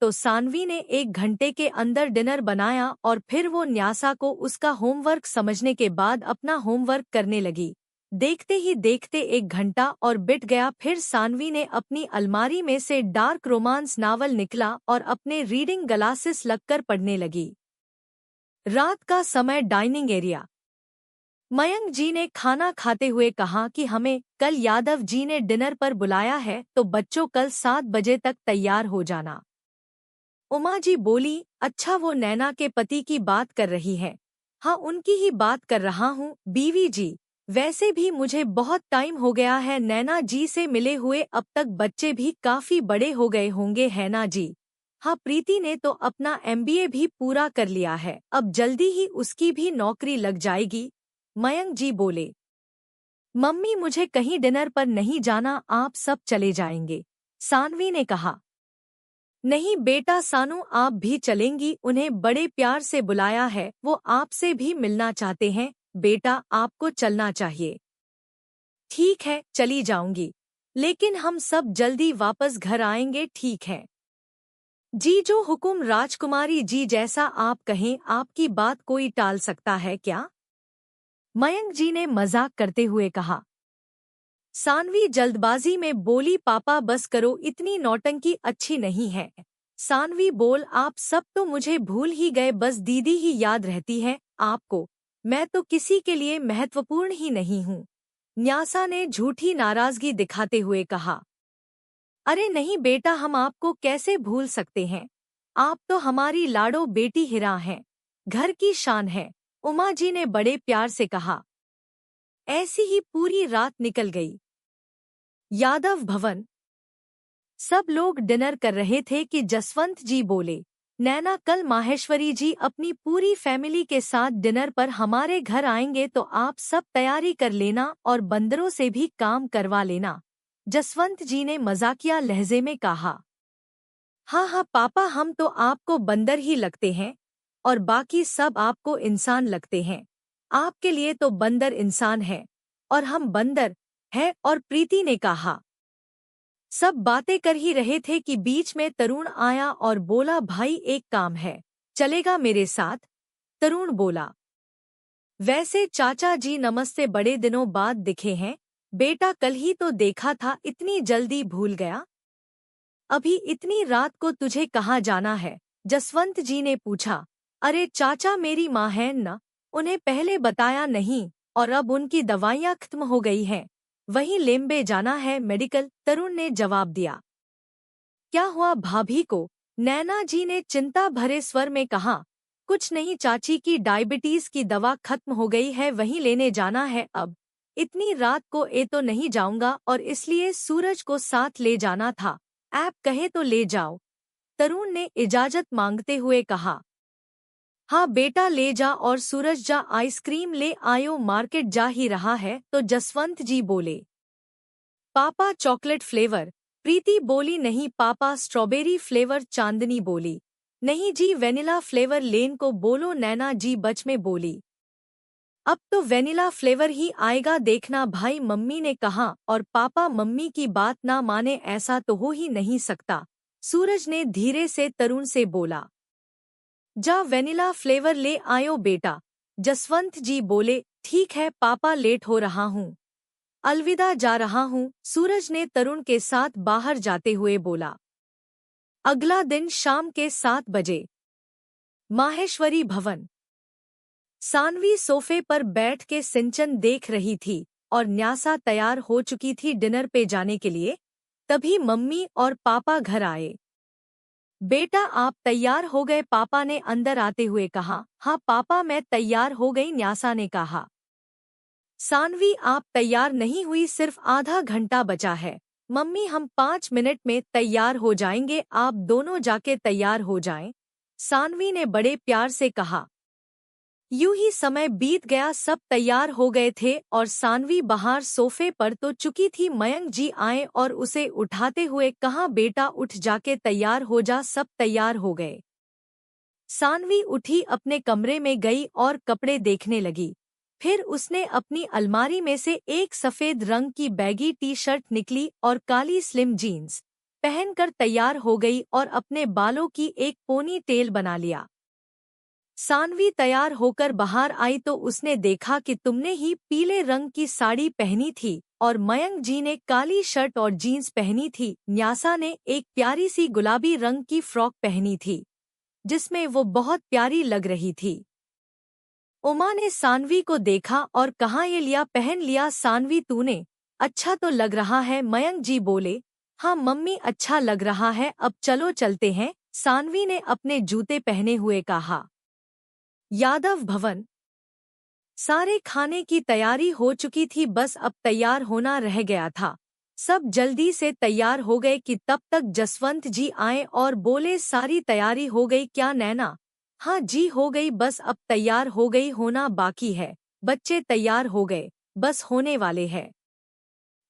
B: तो सानवी ने 1 घंटे के अंदर डिनर बनाया और फिर वो न्यासा को उसका होमवर्क समझने के बाद अपना होमवर्क करने लगी। देखते ही देखते 1 घंटा और बीत गया। फिर सानवी ने अपनी अलमारी में से डार्क रोमांस नावल निकला और अपने रीडिंग ग्लासेस लगकर पढ़ने लगी। रात का समय। Dining area. मयंक जी ने खाना खाते हुए कहा कि हमें कल यादव जी ने डिनर पर बुलाया है, तो बच्चों कल 7 बजे तक तैयार हो जाना। उमा जी बोली, अच्छा, वो नैना के पति की बात कर रही है? हाँ, उनकी ही बात कर रहा हूँ बीवी जी। वैसे भी मुझे बहुत टाइम हो गया है नैना जी से मिले हुए, अब तक बच्चे भी काफी बड़े हो गए होंगे, है ना जी? हाँ, प्रीति ने तो अपना MBA भी पूरा कर लिया है, अब जल्दी ही उसकी भी नौकरी लग जाएगी। मयंक जी बोले। मम्मी, मुझे कहीं डिनर पर नहीं जाना, आप सब चले जाएंगे, सानवी ने कहा। नहीं बेटा सानू, आप भी चलेंगी, उन्हें बड़े प्यार से बुलाया है, वो आपसे भी मिलना चाहते हैं। बेटा, आपको चलना चाहिए। ठीक है, चली जाऊंगी, लेकिन हम सब जल्दी वापस घर आएंगे, ठीक है? जी, जो हुकुम राजकुमारी जी, जैसा आप कहें। आपकी बात कोई टाल सकता है क्या? मयंक जी ने मजाक करते हुए कहा। सानवी जल्दबाजी में बोली, पापा बस करो, इतनी नौटंकी अच्छी नहीं है। सानवी बोल, आप सब तो मुझे भूल ही गए, बस दीदी ही याद रहती है आपको। मैं तो किसी के लिए महत्वपूर्ण ही नहीं हूँ, न्यासा ने झूठी नाराजगी दिखाते हुए कहा। अरे नहीं बेटा, हम आपको कैसे भूल सकते हैं? आप तो हमारी लाडो बेटी हिरा हैं, घर की शान है, उमा जी ने बड़े प्यार से कहा। ऐसी ही पूरी रात निकल गई। यादव भवन। सब लोग डिनर कर रहे थे कि जसवंत जी बोले, नैना, कल माहेश्वरी जी अपनी पूरी फैमिली के साथ डिनर पर हमारे घर आएंगे, तो आप सब तैयारी कर लेना और बंदरों से भी काम करवा लेना। जसवंत जी ने मजाकिया लहजे में कहा। हाँ हाँ पापा, हम तो आपको बंदर ही लगते हैं और बाकी सब आपको इंसान लगते हैं। आपके लिए तो बंदर इंसान है और हम बंदर हैं। और प्रीति ने कहा। सब बातें कर ही रहे थे कि बीच में तरुण आया और बोला, भाई एक काम है, चलेगा मेरे साथ? तरुण बोला। वैसे चाचा जी नमस्ते, बड़े दिनों बाद दिखे हैं। बेटा कल ही तो देखा था, इतनी जल्दी भूल गया? अभी इतनी रात को तुझे कहाँ जाना है? जसवंत जी ने पूछा। अरे चाचा, मेरी माँ है न, उन्हें पहले बताया नहीं और अब उनकी दवाइयाँ खत्म हो गई हैं, वहीं लेम्बे जाना है मेडिकल, तरुण ने जवाब दिया। क्या हुआ भाभी को? नैना जी ने चिंता भरे स्वर में कहा। कुछ नहीं चाची की डायबिटीज की दवा खत्म हो गई है, वहीं लेने जाना है अब। इतनी रात को तो नहीं जाऊंगा और इसलिए सूरज को साथ ले जाना था, आप कहे तो ले जाओ, तरुण ने इजाजत मांगते हुए कहा। हाँ बेटा ले जा, और सूरज जा आइसक्रीम ले आयो, मार्केट जा ही रहा है, तो जसवंत जी बोले। पापा चॉकलेट फ्लेवर, प्रीति बोली। नहीं पापा स्ट्रॉबेरी फ्लेवर, चांदनी बोली। नहीं जी वेनिला फ्लेवर, लेन को बोलो, नैना जी बच में बोली। अब तो वेनिला फ्लेवर ही आएगा, देखना भाई, मम्मी ने कहा। और पापा मम्मी की बात ना माने, ऐसा तो हो ही नहीं सकता, सूरज ने धीरे से तरुण से बोला। जा वेनिला फ्लेवर ले आयो बेटा, जसवंत जी बोले। ठीक है पापा, लेट हो रहा हूँ, अलविदा, जा रहा हूँ, सूरज ने तरुण के साथ बाहर जाते हुए बोला। अगला दिन शाम के 7 बजे। माहेश्वरी भवन। सानवी सोफे पर बैठ के सिंचन देख रही थी और न्यासा तैयार हो चुकी थी डिनर पे जाने के लिए। तभी मम्मी और पापा घर आए। बेटा आप तैयार हो गए? पापा ने अंदर आते हुए कहा। हाँ पापा, मैं तैयार हो गई, न्यासा ने कहा। सानवी, आप तैयार नहीं हुई, सिर्फ आधा घंटा बचा है। मम्मी, हम 5 मिनट में तैयार हो जाएंगे, आप दोनों जाके तैयार हो जाएं, सानवी ने बड़े प्यार से कहा। यूं ही समय बीत गया, सब तैयार हो गए थे और सानवी बाहर सोफे पर तो चुकी थी। मयंक जी आए और उसे उठाते हुए कहा, बेटा उठ, जाके तैयार हो जा। सब तैयार हो गए। सानवी उठी, अपने कमरे में गई और कपड़े देखने लगी। फिर उसने अपनी अलमारी में से एक सफेद रंग की बैगी टी शर्ट निकली और काली स्लिम जीन्स पहनकर तैयार हो गई और अपने बालों की एक पोनी टेल बना लिया। सानवी तैयार होकर बाहर आई तो उसने देखा कि तुमने ही पीले रंग की साड़ी पहनी थी और मयंक जी ने काली शर्ट और जीन्स पहनी थी। न्यासा ने एक प्यारी सी गुलाबी रंग की फ्रॉक पहनी थी जिसमें वो बहुत प्यारी लग रही थी। उमा ने सानवी को देखा और कहा, ये लिया, पहन लिया सानवी तूने? अच्छा तो लग रहा है। मयंक जी बोले, हाँ मम्मी अच्छा लग रहा है, अब चलो चलते हैं। सानवी ने अपने जूते पहने हुए कहा। यादव भवन। सारे खाने की तैयारी हो चुकी थी, बस अब तैयार होना रह गया था। सब जल्दी से तैयार हो गए कि तब तक जसवंत जी आए और बोले, सारी तैयारी हो गई क्या नैना? हाँ जी हो गई, बस अब तैयार हो गई, होना बाकी है। बच्चे तैयार हो गए, बस होने वाले हैं।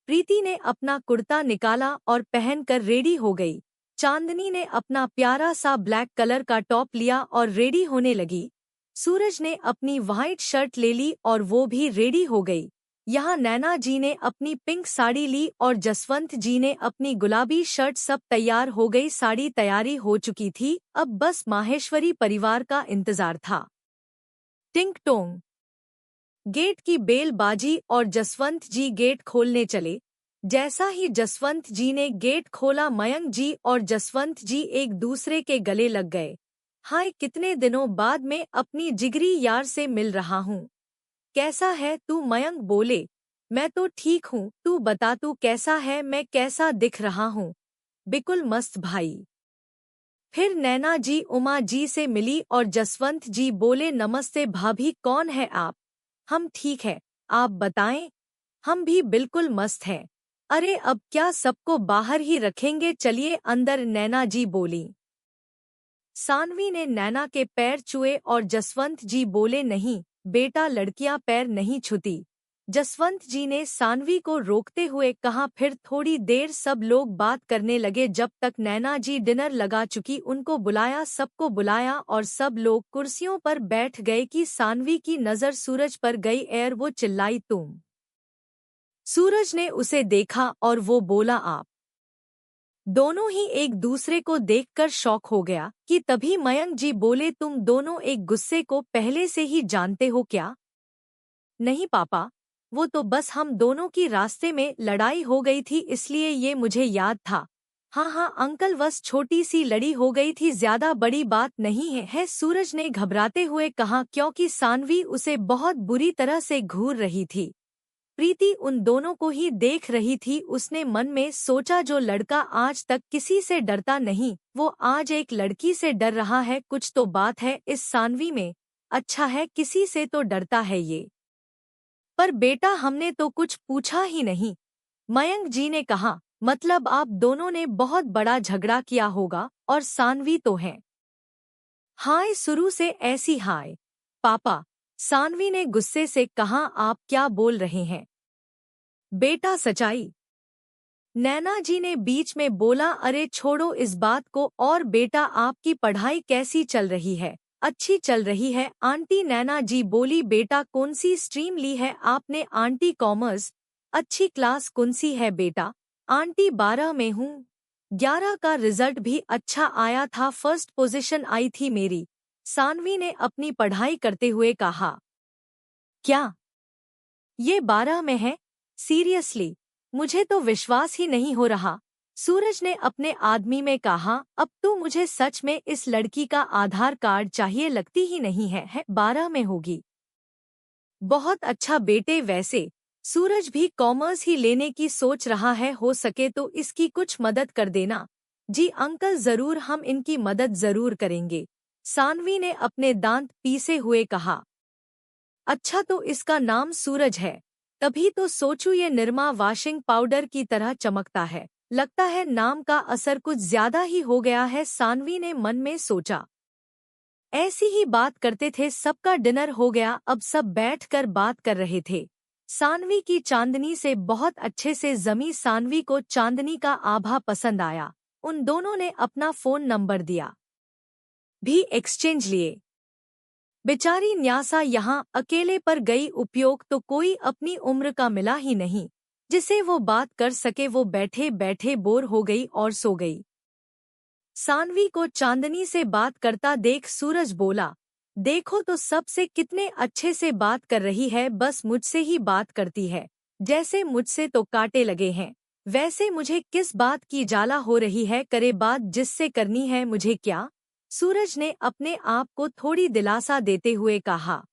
B: प्रीति ने अपना कुर्ता निकाला और पहनकर रेडी हो गई। चांदनी ने अपना प्यारा सा ब्लैक कलर का टॉप लिया और रेडी होने लगी। सूरज ने अपनी व्हाइट शर्ट ले ली और वो भी रेडी हो गई। यहाँ नैना जी ने अपनी पिंक साड़ी ली और जसवंत जी ने अपनी गुलाबी शर्ट। सब तैयार हो गई, साड़ी तैयारी हो चुकी थी, अब बस माहेश्वरी परिवार का इंतजार था। टिंग टोंग। गेट की बेल बाजी और जसवंत जी गेट खोलने चले। जैसा ही जसवंत जी ने गेट खोला, मयंक जी और जसवंत जी एक दूसरे के गले लग गए। हाय, कितने दिनों बाद मैं अपनी जिगरी यार से मिल रहा हूँ। कैसा है तू? मयंक बोले, मैं तो ठीक हूँ, तू बता तू कैसा है? मैं कैसा दिख रहा हूँ? बिल्कुल मस्त भाई। फिर नैना जी उमा जी से मिली और जसवंत जी बोले, नमस्ते भाभी, कौन है आप? हम ठीक है, आप बताएं? हम भी बिल्कुल मस्त हैं। अरे अब क्या सबको बाहर ही रखेंगे, चलिए अंदर, नैना जी बोली। सानवी ने नैना के पैर छुए और जसवंत जी बोले, नहीं बेटा, लड़कियां पैर नहीं छूती। जसवंत जी ने सानवी को रोकते हुए कहा। फिर थोड़ी देर सब लोग बात करने लगे जब तक नैना जी डिनर लगा चुकी। उनको बुलाया, सबको बुलाया और सब लोग कुर्सियों पर बैठ गए कि सानवी की नज़र सूरज पर गई। एर वो चिल्लाई, तुम? सूरज ने उसे देखा और वो बोला, आप? दोनों ही एक दूसरे को देखकर शॉक हो गया कि तभी मयंक जी बोले, तुम दोनों एक गुस्से को पहले से ही जानते हो क्या? नहीं पापा, वो तो बस हम दोनों की रास्ते में लड़ाई हो गई थी इसलिए ये मुझे याद था। हाँ अंकल, बस छोटी सी लड़ी हो गई थी, ज्यादा बड़ी बात नहीं है। सूरज ने घबराते हुए कहा, क्योंकि सानवी उसे बहुत बुरी तरह से घूर रही थी। प्रीति उन दोनों को ही देख रही थी। उसने मन में सोचा, जो लड़का आज तक किसी से डरता नहीं, वो आज एक लड़की से डर रहा है। कुछ तो बात है इस सानवी में। अच्छा है, किसी से तो डरता है ये। पर बेटा, हमने तो कुछ पूछा ही नहीं। मयंक जी ने कहा, मतलब आप दोनों ने बहुत बड़ा झगड़ा किया होगा, और सानवी तो है। हाय, शुरू से ऐसी हाय। पापा, सानवी ने गुस्से से कहा, आप क्या बोल रहे हैं? बेटा सच्चाई। नैना जी ने बीच में बोला, अरे छोड़ो इस बात को, और बेटा आपकी पढ़ाई कैसी चल रही है? अच्छी चल रही है आंटी। नैना जी बोली, बेटा कौन सी स्ट्रीम ली है आपने? Aunty commerce. अच्छी क्लास कौन सी है बेटा? आंटी 12 में हूँ। 11 का रिजल्ट भी अच्छा आया था, फर्स्ट पोजीशन आई थी मेरी। सानवी ने अपनी पढ़ाई करते हुए कहा। क्या ये 12 में है? सीरियसली? मुझे तो विश्वास ही नहीं हो रहा। सूरज ने अपने आदमी में कहा, अब तो मुझे सच में इस लड़की का आधार कार्ड चाहिए, लगती ही नहीं है 12 में होगी। बहुत अच्छा बेटे, वैसे सूरज भी कॉमर्स ही लेने की सोच रहा है, हो सके तो इसकी कुछ मदद कर देना। जी अंकल, जरूर, हम इनकी मदद जरूर करेंगे। सानवी ने अपने दांत पीसे हुए कहा। अच्छा, तो इसका नाम सूरज है? तभी तो सोचूं, ये निरमा वॉशिंग पाउडर की तरह चमकता है। लगता है नाम का असर कुछ ज्यादा ही हो गया है, सानवी ने मन में सोचा। ऐसी ही बात करते थे। सबका डिनर हो गया, अब सब बैठकर बात कर रहे थे। सानवी की चांदनी से बहुत अच्छे से जमी। सानवी को चांदनी का आभा पसंद आया। उन दोनों ने अपना फोन नंबर दिया, भी एक्सचेंज लिए। बेचारी न्यासा यहाँ अकेले पर गई। उपयोग तो कोई अपनी उम्र का मिला ही नहीं जिसे वो बात कर सके। वो बैठे बैठे बोर हो गई और सो गई। सानवी को चांदनी से बात करता देख सूरज बोला, देखो तो सबसे कितने अच्छे से बात कर रही है, बस मुझसे ही बात करती है, जैसे मुझसे तो कांटे लगे हैं। वैसे मुझे किस बात की जाला हो रही है, करे बात जिससे करनी है, मुझे क्या। सूरज ने अपने आप को थोड़ी दिलासा देते हुए कहा।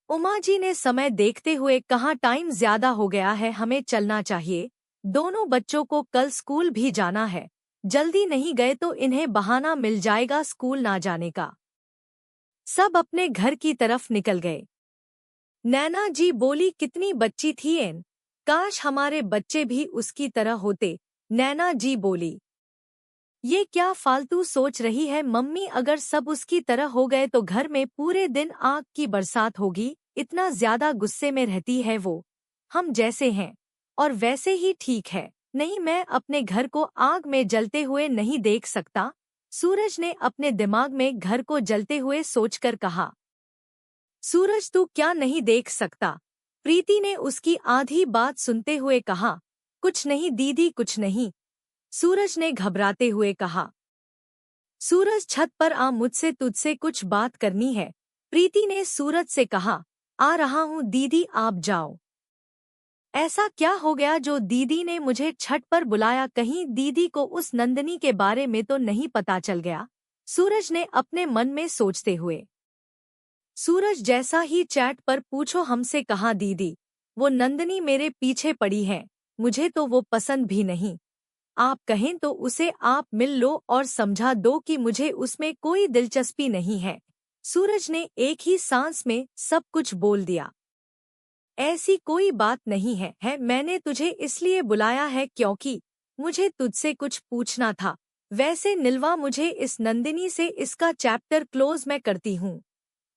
B: उमा जी ने समय देखते हुए कहा, टाइम ज्यादा हो गया है, हमें चलना चाहिए। दोनों बच्चों को कल स्कूल भी जाना है। जल्दी नहीं गए तो इन्हें बहाना मिल जाएगा स्कूल ना जाने का। सब अपने घर की तरफ निकल गए। नैना जी बोली, कितनी बच्ची थी एन, काश हमारे बच्चे भी उसकी तरह होते। नैना जी बोली, ये क्या फालतू सोच रही है मम्मी, अगर सब उसकी तरह हो गए तो घर में पूरे दिन आग की बरसात होगी। इतना ज्यादा गुस्से में रहती है वो। हम जैसे हैं और वैसे ही ठीक है। नहीं, मैं अपने घर को आग में जलते हुए नहीं देख सकता। सूरज ने अपने दिमाग में घर को जलते हुए सोचकर कहा। सूरज, तू क्या नहीं देख सकता? प्रीति ने उसकी आधी बात सुनते हुए कहा। कुछ नहीं दीदी, कुछ नहीं, सूरज ने घबराते हुए कहा। सूरज, छत पर आ, मुझसे तुझसे कुछ बात करनी है। प्रीति ने सूरज से कहा। आ रहा हूँ दीदी, आप जाओ। ऐसा क्या हो गया जो दीदी ने मुझे छत पर बुलाया? कहीं दीदी को उस नंदिनी के बारे में तो नहीं पता चल गया? सूरज ने अपने मन में सोचते हुए। सूरज, जैसा ही चैट पर पूछो हमसे, कहा दीदी, वो नंदिनी मेरे पीछे पड़ी है, मुझे तो वो पसंद भी नहीं। आप कहें तो उसे आप मिल लो और समझा दो कि मुझे उसमें कोई दिलचस्पी नहीं है। सूरज ने एक ही सांस में सब कुछ बोल दिया। ऐसी कोई बात नहीं है, मैंने तुझे इसलिए बुलाया है क्योंकि मुझे तुझसे कुछ पूछना था। वैसे नीलवा, मुझे इस नंदिनी से इसका चैप्टर क्लोज मैं करती हूँ।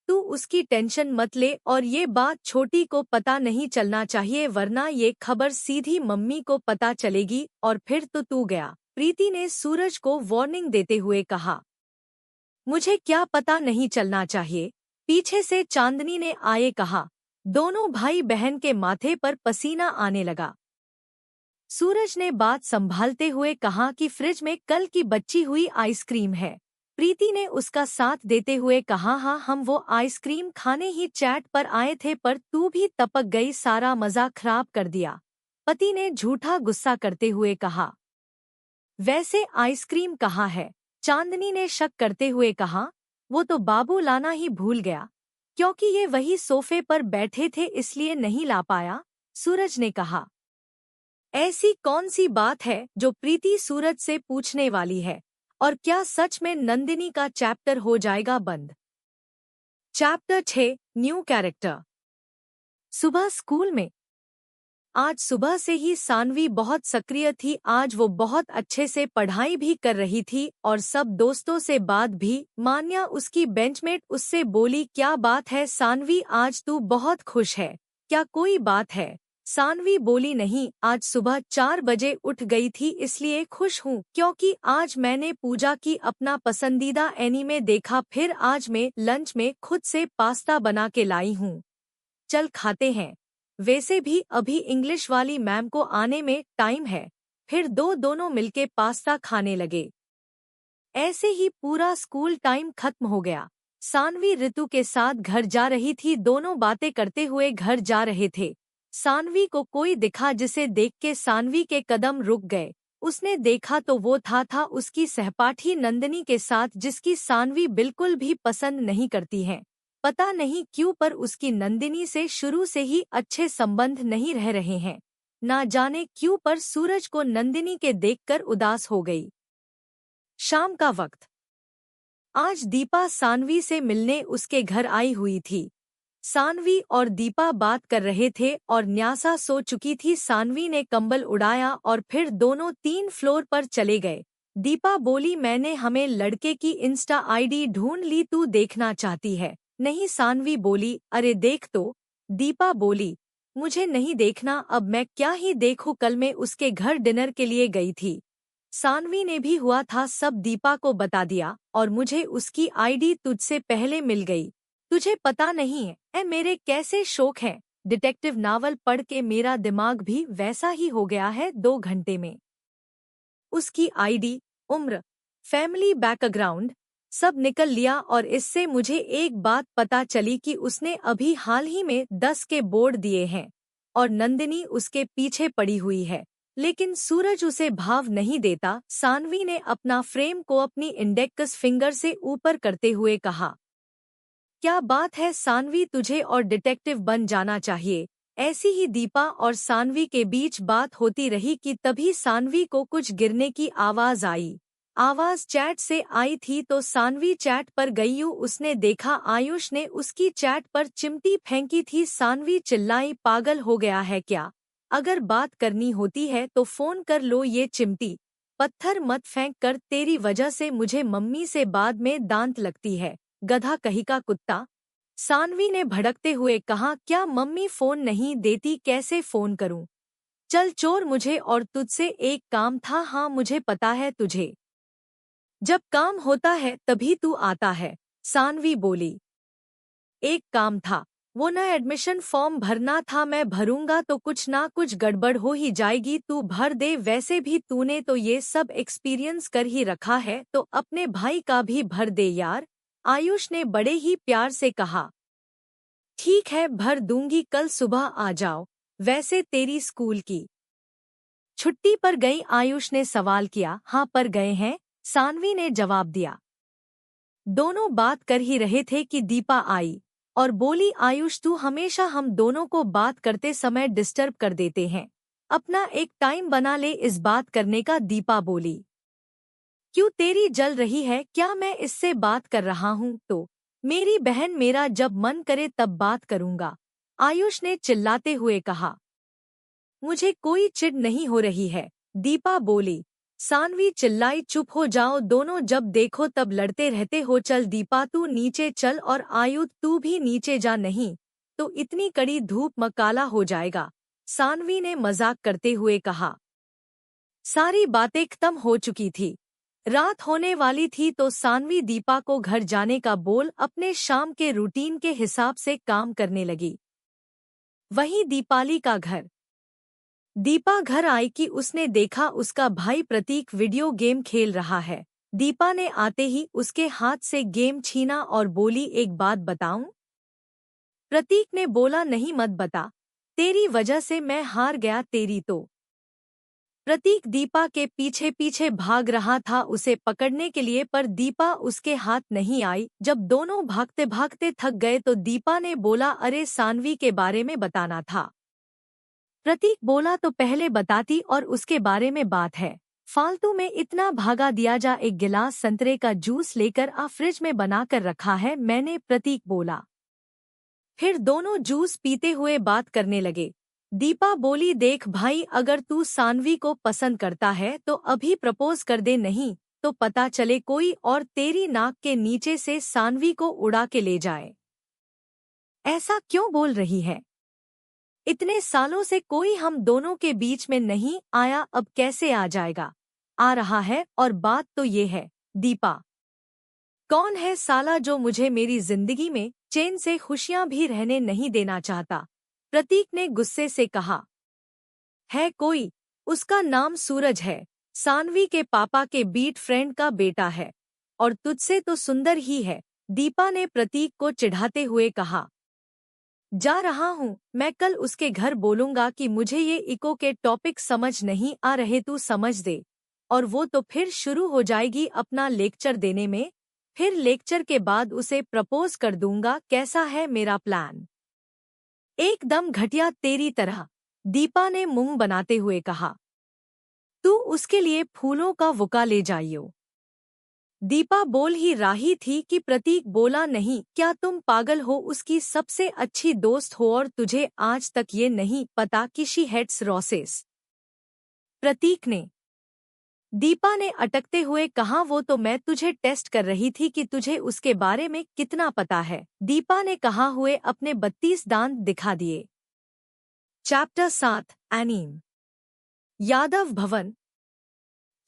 B: तू उसकी टेंशन मत ले और ये बात छोटी को पता नहीं चलना चाहिए, वरना ये खबर सीधी मम्मी को पता चलेगी और फिर तो तू गया। प्रीति ने सूरज को वार्निंग देते हुए कहा। मुझे क्या पता नहीं चलना चाहिए? पीछे से चांदनी ने आए कहा। दोनों भाई बहन के माथे पर पसीना आने लगा। सूरज ने बात संभालते हुए कहा कि फ्रिज में कल की बची हुई आइसक्रीम है। प्रीति ने उसका साथ देते हुए कहा, हाँ, हम वो आइसक्रीम खाने ही चैट पर आए थे, पर तू भी टपक गई, सारा मजा खराब कर दिया। पति ने झूठा गुस्सा करते हुए कहा। वैसे आइसक्रीम कहाँ है? चांदनी ने शक करते हुए कहा। वो तो बाबू लाना ही भूल गया, क्योंकि ये वही सोफे पर बैठे थे इसलिए नहीं ला पाया, सूरज ने कहा। ऐसी कौन सी बात है जो प्रीति सूरज से पूछने वाली है? और क्या सच में नंदिनी का चैप्टर हो जाएगा बंद? Chapter 6, new character. सुबह स्कूल में। आज सुबह से ही सानवी बहुत सक्रिय थी। आज वो बहुत अच्छे से पढ़ाई भी कर रही थी और सब दोस्तों से बात भी। मान्या, उसकी बेंचमेट, उससे बोली, क्या बात है सानवी, आज तू बहुत खुश है, क्या कोई बात है? सानवी बोली, नहीं, आज सुबह 4 बजे उठ गई थी इसलिए खुश हूँ, क्योंकि आज मैंने पूजा की अपना पसंदीदा एनीमे देखा। फिर आज मैं लंच में खुद से पास्ता बना के लाई हूँ, चल खाते हैं। वैसे भी अभी इंग्लिश वाली मैम को आने में टाइम है। फिर दोनों मिलके पास्ता खाने लगे। ऐसे ही पूरा स्कूल टाइम खत्म हो गया। सानवी ऋतु के साथ घर जा रही थी। दोनों बातें करते हुए घर जा रहे थे। सानवी को कोई दिखा जिसे देख के सानवी के कदम रुक गए। उसने देखा तो वो था उसकी सहपाठी नंदिनी के साथ, जिसकी सानवी बिल्कुल भी पसंद नहीं करती है। पता नहीं क्यों, पर उसकी नंदिनी से शुरू से ही अच्छे संबंध नहीं रह रहे हैं। ना जाने क्यों, पर सूरज को नंदिनी के देखकर उदास हो गई। शाम का वक्त। आज दीपा सानवी से मिलने उसके घर आई हुई थी। सानवी और दीपा बात कर रहे थे और न्यासा सो चुकी थी। सानवी ने कंबल उड़ाया और फिर दोनों 3 फ्लोर पर चले गए। दीपा बोली, मैंने हमें लड़के की इंस्टा आईडी ढूंढ ली, तू देखना चाहती है? नहीं, सानवी बोली। अरे देख तो। दीपा बोली, मुझे नहीं देखना, अब मैं क्या ही देखूं, कल मैं उसके घर डिनर के लिए गई थी। सानवी ने भी हुआ था सब दीपा को बता दिया और मुझे उसकी आईडी तुझसे पहले मिल गई। तुझे पता नहीं है मेरे कैसे शौक हैं। डिटेक्टिव नावल पढ़ के मेरा दिमाग भी वैसा ही हो गया है 2 घंटे में। उसकी आईडी, उम्र, फैमिली बैकग्राउंड सब निकल लिया और इससे मुझे एक बात पता चली कि उसने अभी हाल ही में 10 के बोर्ड दिए हैं और नंदिनी उसके पीछे पड़ी हुई है, लेकिन सूरज उसे भाव नहीं देता। सानवी ने अपना फ्रेम को अपनी इंडेक्स फिंगर से ऊपर करते हुए कहा, क्या बात है सानवी, तुझे और डिटेक्टिव बन जाना चाहिए। ऐसी ही दीपा और सानवी के बीच बात होती रही कि तभी सानवी को कुछ गिरने की आवाज आई। आवाज चैट से आई थी तो सानवी चैट पर गई। उसने देखा आयुष ने उसकी चैट पर चिमटी फेंकी थी। सानवी चिल्लाई, पागल हो गया है क्या? अगर बात करनी होती है तो फोन कर लो, ये चिमटी पत्थर मत फेंक कर, तेरी वजह से मुझे मम्मी से बाद में दांत लगती है, गधा कहीं का कुत्ता। सानवी ने भड़कते हुए कहा, क्या मम्मी फोन नहीं देती? कैसे फोन करूं? चल चोर, मुझे और तुझसे एक काम था। हाँ मुझे पता है, तुझे जब काम होता है तभी तू आता है, सानवी बोली। एक काम था, वो न एडमिशन फॉर्म भरना था। मैं भरूंगा तो कुछ ना कुछ गड़बड़ हो ही जाएगी, तू भर दे। वैसे भी तूने तो ये सब एक्सपीरियंस कर ही रखा है तो अपने भाई का भी भर दे यार, आयुष ने बड़े ही प्यार से कहा। ठीक है, भर दूंगी, कल सुबह आ जाओ। वैसे तेरी स्कूल की छुट्टी पर गई? आयुष ने सवाल किया। हाँ पर गए हैं, सानवी ने जवाब दिया। दोनों बात कर ही रहे थे कि दीपा आई और बोली, आयुष तू हमेशा हम दोनों को बात करते समय डिस्टर्ब कर देते हैं, अपना एक टाइम बना ले इस बात करने का। दीपा बोली, क्यों तेरी जल रही है क्या? मैं इससे बात कर रहा हूँ तो मेरी बहन, मेरा जब मन करे तब बात करूँगा, आयुष ने चिल्लाते हुए कहा। मुझे कोई चिढ़ नहीं हो रही है, दीपा बोली। सानवी चिल्लाई, चुप हो जाओ दोनों, जब देखो तब लड़ते रहते हो। चल दीपा तू नीचे चल और आयु तू भी नीचे जा, नहीं तो इतनी कड़ी धूप में काला हो जाएगा, सानवी ने मजाक करते हुए कहा। सारी बातें खत्म हो चुकी थी, रात होने वाली थी तो सानवी दीपा को घर जाने का बोल अपने शाम के रूटीन के हिसाब से काम करने लगी। वहीं दीपाली का घर। दीपा घर आई कि उसने देखा उसका भाई प्रतीक वीडियो गेम खेल रहा है। दीपा ने आते ही उसके हाथ से गेम छीना और बोली, एक बात बताऊं? प्रतीक ने बोला, नहीं मत बता, तेरी वजह से मैं हार गया तेरी तो। प्रतीक दीपा के पीछे पीछे भाग रहा था उसे पकड़ने के लिए, पर दीपा उसके हाथ नहीं आई। जब दोनों भागते भागते थक गए तो दीपा ने बोला, अरे सानवी के बारे में बताना था। प्रतीक बोला, तो पहले बताती और उसके बारे में बात है, फालतू में इतना भागा दिया। जा एक गिलास संतरे का जूस लेकर आ, फ्रिज में बना कर रखा है मैंने, प्रतीक बोला। फिर दोनों जूस पीते हुए बात करने लगे। दीपा बोली, देख भाई, अगर तू सानवी को पसंद करता है तो अभी प्रपोज कर दे, नहीं तो पता चले कोई और तेरी नाक के नीचे से सानवी को उड़ा के ले जाए। ऐसा क्यों बोल रही है? इतने सालों से कोई हम दोनों के बीच में नहीं आया, अब कैसे आ जाएगा? आ रहा है, और बात तो ये है दीपा, कौन है साला जो मुझे मेरी जिंदगी में चैन से खुशियां भी रहने नहीं देना चाहता? प्रतीक ने गुस्से से कहा। है कोई, उसका नाम सूरज है, सानवी के पापा के बीट फ्रेंड का बेटा है, और तुझसे तो सुंदर ही है, दीपा ने प्रतीक को चिढ़ाते हुए कहा। जा रहा हूँ, मैं कल उसके घर बोलूंगा कि मुझे ये इको के टॉपिक समझ नहीं आ रहे, तू समझ दे, और वो तो फिर शुरू हो जाएगी अपना लेक्चर देने में। फिर लेक्चर के बाद उसे प्रपोज कर दूंगा, कैसा है मेरा प्लान? एकदम घटिया तेरी तरह, दीपा ने मुंह बनाते हुए कहा। तू उसके लिए फूलों का बुका ले जाइयो। दीपा बोल ही रही थी कि प्रतीक बोला, नहीं क्या तुम पागल हो, उसकी सबसे अच्छी दोस्त हो और तुझे आज तक ये नहीं पता कि शी हेट्स रोसेस? प्रतीक ने दीपा ने अटकते हुए कहा, वो तो मैं तुझे टेस्ट कर रही थी कि तुझे उसके बारे में कितना पता है। दीपा ने कहा हुए अपने 32 दांत दिखा दिए। Chapter 7 anime. यादव भवन।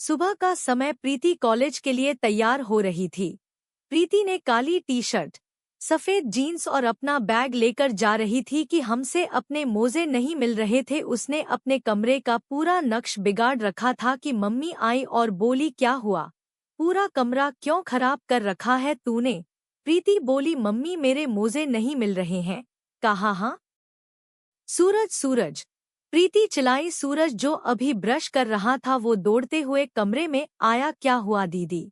B: सुबह का समय प्रीति कॉलेज के लिए तैयार हो रही थी। प्रीति ने काली टी शर्ट, सफेद जीन्स और अपना बैग लेकर जा रही थी कि हमसे अपने मोजे नहीं मिल रहे थे। उसने अपने कमरे का पूरा नक्श बिगाड़ रखा था कि मम्मी आई और बोली, क्या हुआ, पूरा कमरा क्यों खराब कर रखा है तूने? प्रीति बोली, मम्मी मेरे मोजे नहीं मिल रहे हैं। कहा हाँ? सूरज सूरज, प्रीति चिल्लाई। सूरज जो अभी ब्रश कर रहा था वो दौड़ते हुए कमरे में आया। क्या हुआ दीदी?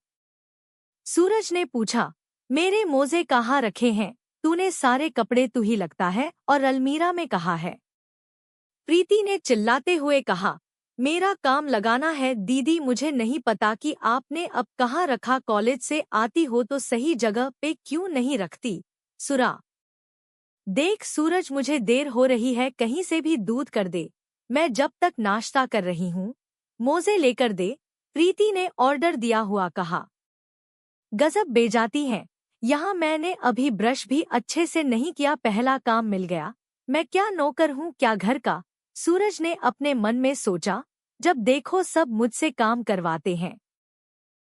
B: सूरज ने पूछा। मेरे मोजे कहाँ रखे हैं? तूने सारे कपड़े तू ही लगता है और अलमीरा में कहा है। प्रीति ने चिल्लाते हुए कहा, मेरा काम लगाना है दीदी, मुझे नहीं पता कि आपने अब कहाँ रखा। कॉलेज से आती हो तो सही जगह पे क्यों नहीं रखती? सुरा, देख सूरज, मुझे देर हो रही है, कहीं से भी दूध कर दे, मैं जब तक नाश्ता कर रही हूँ। मोजे लेकर दे, प्रीति ने ऑर्डर दिया हुआ कहा। गजब बेजाती है, यहाँ मैंने अभी ब्रश भी अच्छे से नहीं किया, पहला काम मिल गया। मैं क्या नौकर हूँ क्या घर का? सूरज ने अपने मन में सोचा, जब देखो सब मुझसे काम करवाते हैं,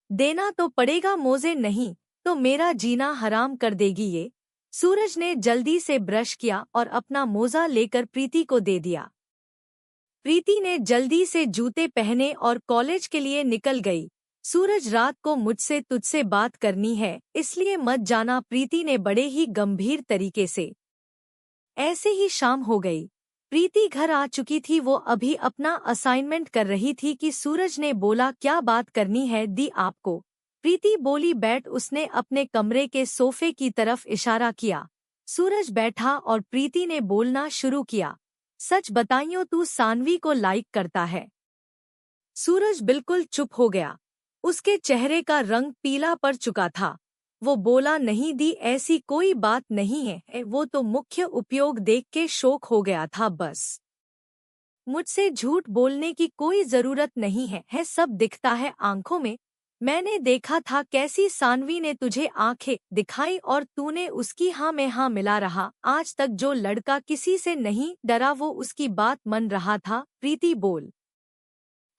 B: देना तो पड़ेगा, मोजे नहीं तो मेरा जीना हराम कर देगी ये। सूरज ने जल्दी से ब्रश किया और अपना मोजा लेकर प्रीति को दे दिया। प्रीति ने जल्दी से जूते पहने और कॉलेज के लिए निकल गई। सूरज, रात को मुझसे तुझसे बात करनी है, इसलिए मत जाना, प्रीति ने बड़े ही गंभीर तरीके से। ऐसे ही शाम हो गई। प्रीति घर आ चुकी थी। वो अभी अपना असाइनमेंट कर रही थी कि सूरज ने बोला, क्या बात करनी है दी आपको? प्रीति बोली, बैठ। उसने अपने कमरे के सोफे की तरफ इशारा किया। सूरज बैठा और प्रीति ने बोलना शुरू किया, सच बताइयो तू सानवी को लाइक करता है? सूरज बिल्कुल चुप हो गया। उसके चेहरे का रंग पीला पड़ चुका था। वो बोला, नहीं दी, ऐसी कोई बात नहीं है, वो तो मुख्य उपयोग देख के शौक हो गया था बस। मुझसे झूठ बोलने की कोई जरूरत नहीं है, सब दिखता है आंखों में। मैंने देखा था कैसी सानवी ने तुझे आंखें दिखाई और तूने उसकी हाँ में हाँ मिला रहा। आज तक जो लड़का किसी से नहीं डरा वो उसकी बात मान रहा था। प्रीति बोल,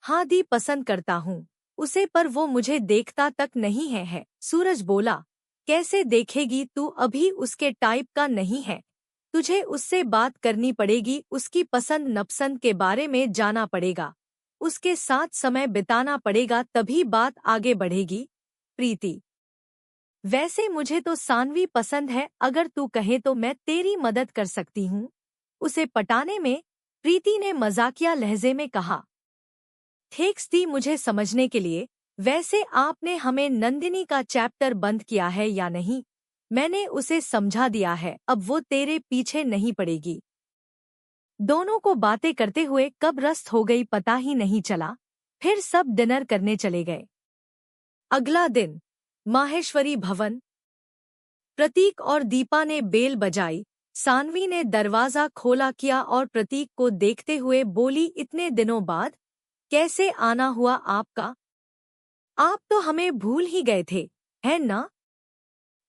B: हाँ दी, पसंद करता हूँ उसे, पर वो मुझे देखता तक नहीं है। सूरज बोला, कैसे देखेगी, तू अभी उसके टाइप का नहीं है, तुझे उससे बात करनी पड़ेगी, उसकी पसंद नापसंद के बारे में जाना पड़ेगा, उसके साथ समय बिताना पड़ेगा, तभी बात आगे बढ़ेगी। प्रीति, वैसे मुझे तो सानवी पसंद है, अगर तू कहे तो मैं तेरी मदद कर सकती हूँ उसे पटाने में। प्रीति ने मजाकिया लहजे में कहा। थैंक्स दी मुझे समझने के लिए। वैसे आपने हमें नंदिनी का चैप्टर बंद किया है या नहीं? मैंने उसे समझा दिया है, अब वो तेरे पीछे नहीं पड़ेगी। दोनों को बातें करते हुए कब रात हो गई पता ही नहीं चला। फिर सब डिनर करने चले गए। अगला दिन, माहेश्वरी भवन। प्रतीक और दीपा ने बेल बजाई। सानवी ने दरवाजा खोला किया और प्रतीक को देखते हुए बोली, इतने दिनों बाद कैसे आना हुआ आपका? आप तो हमें भूल ही गए थे, है ना?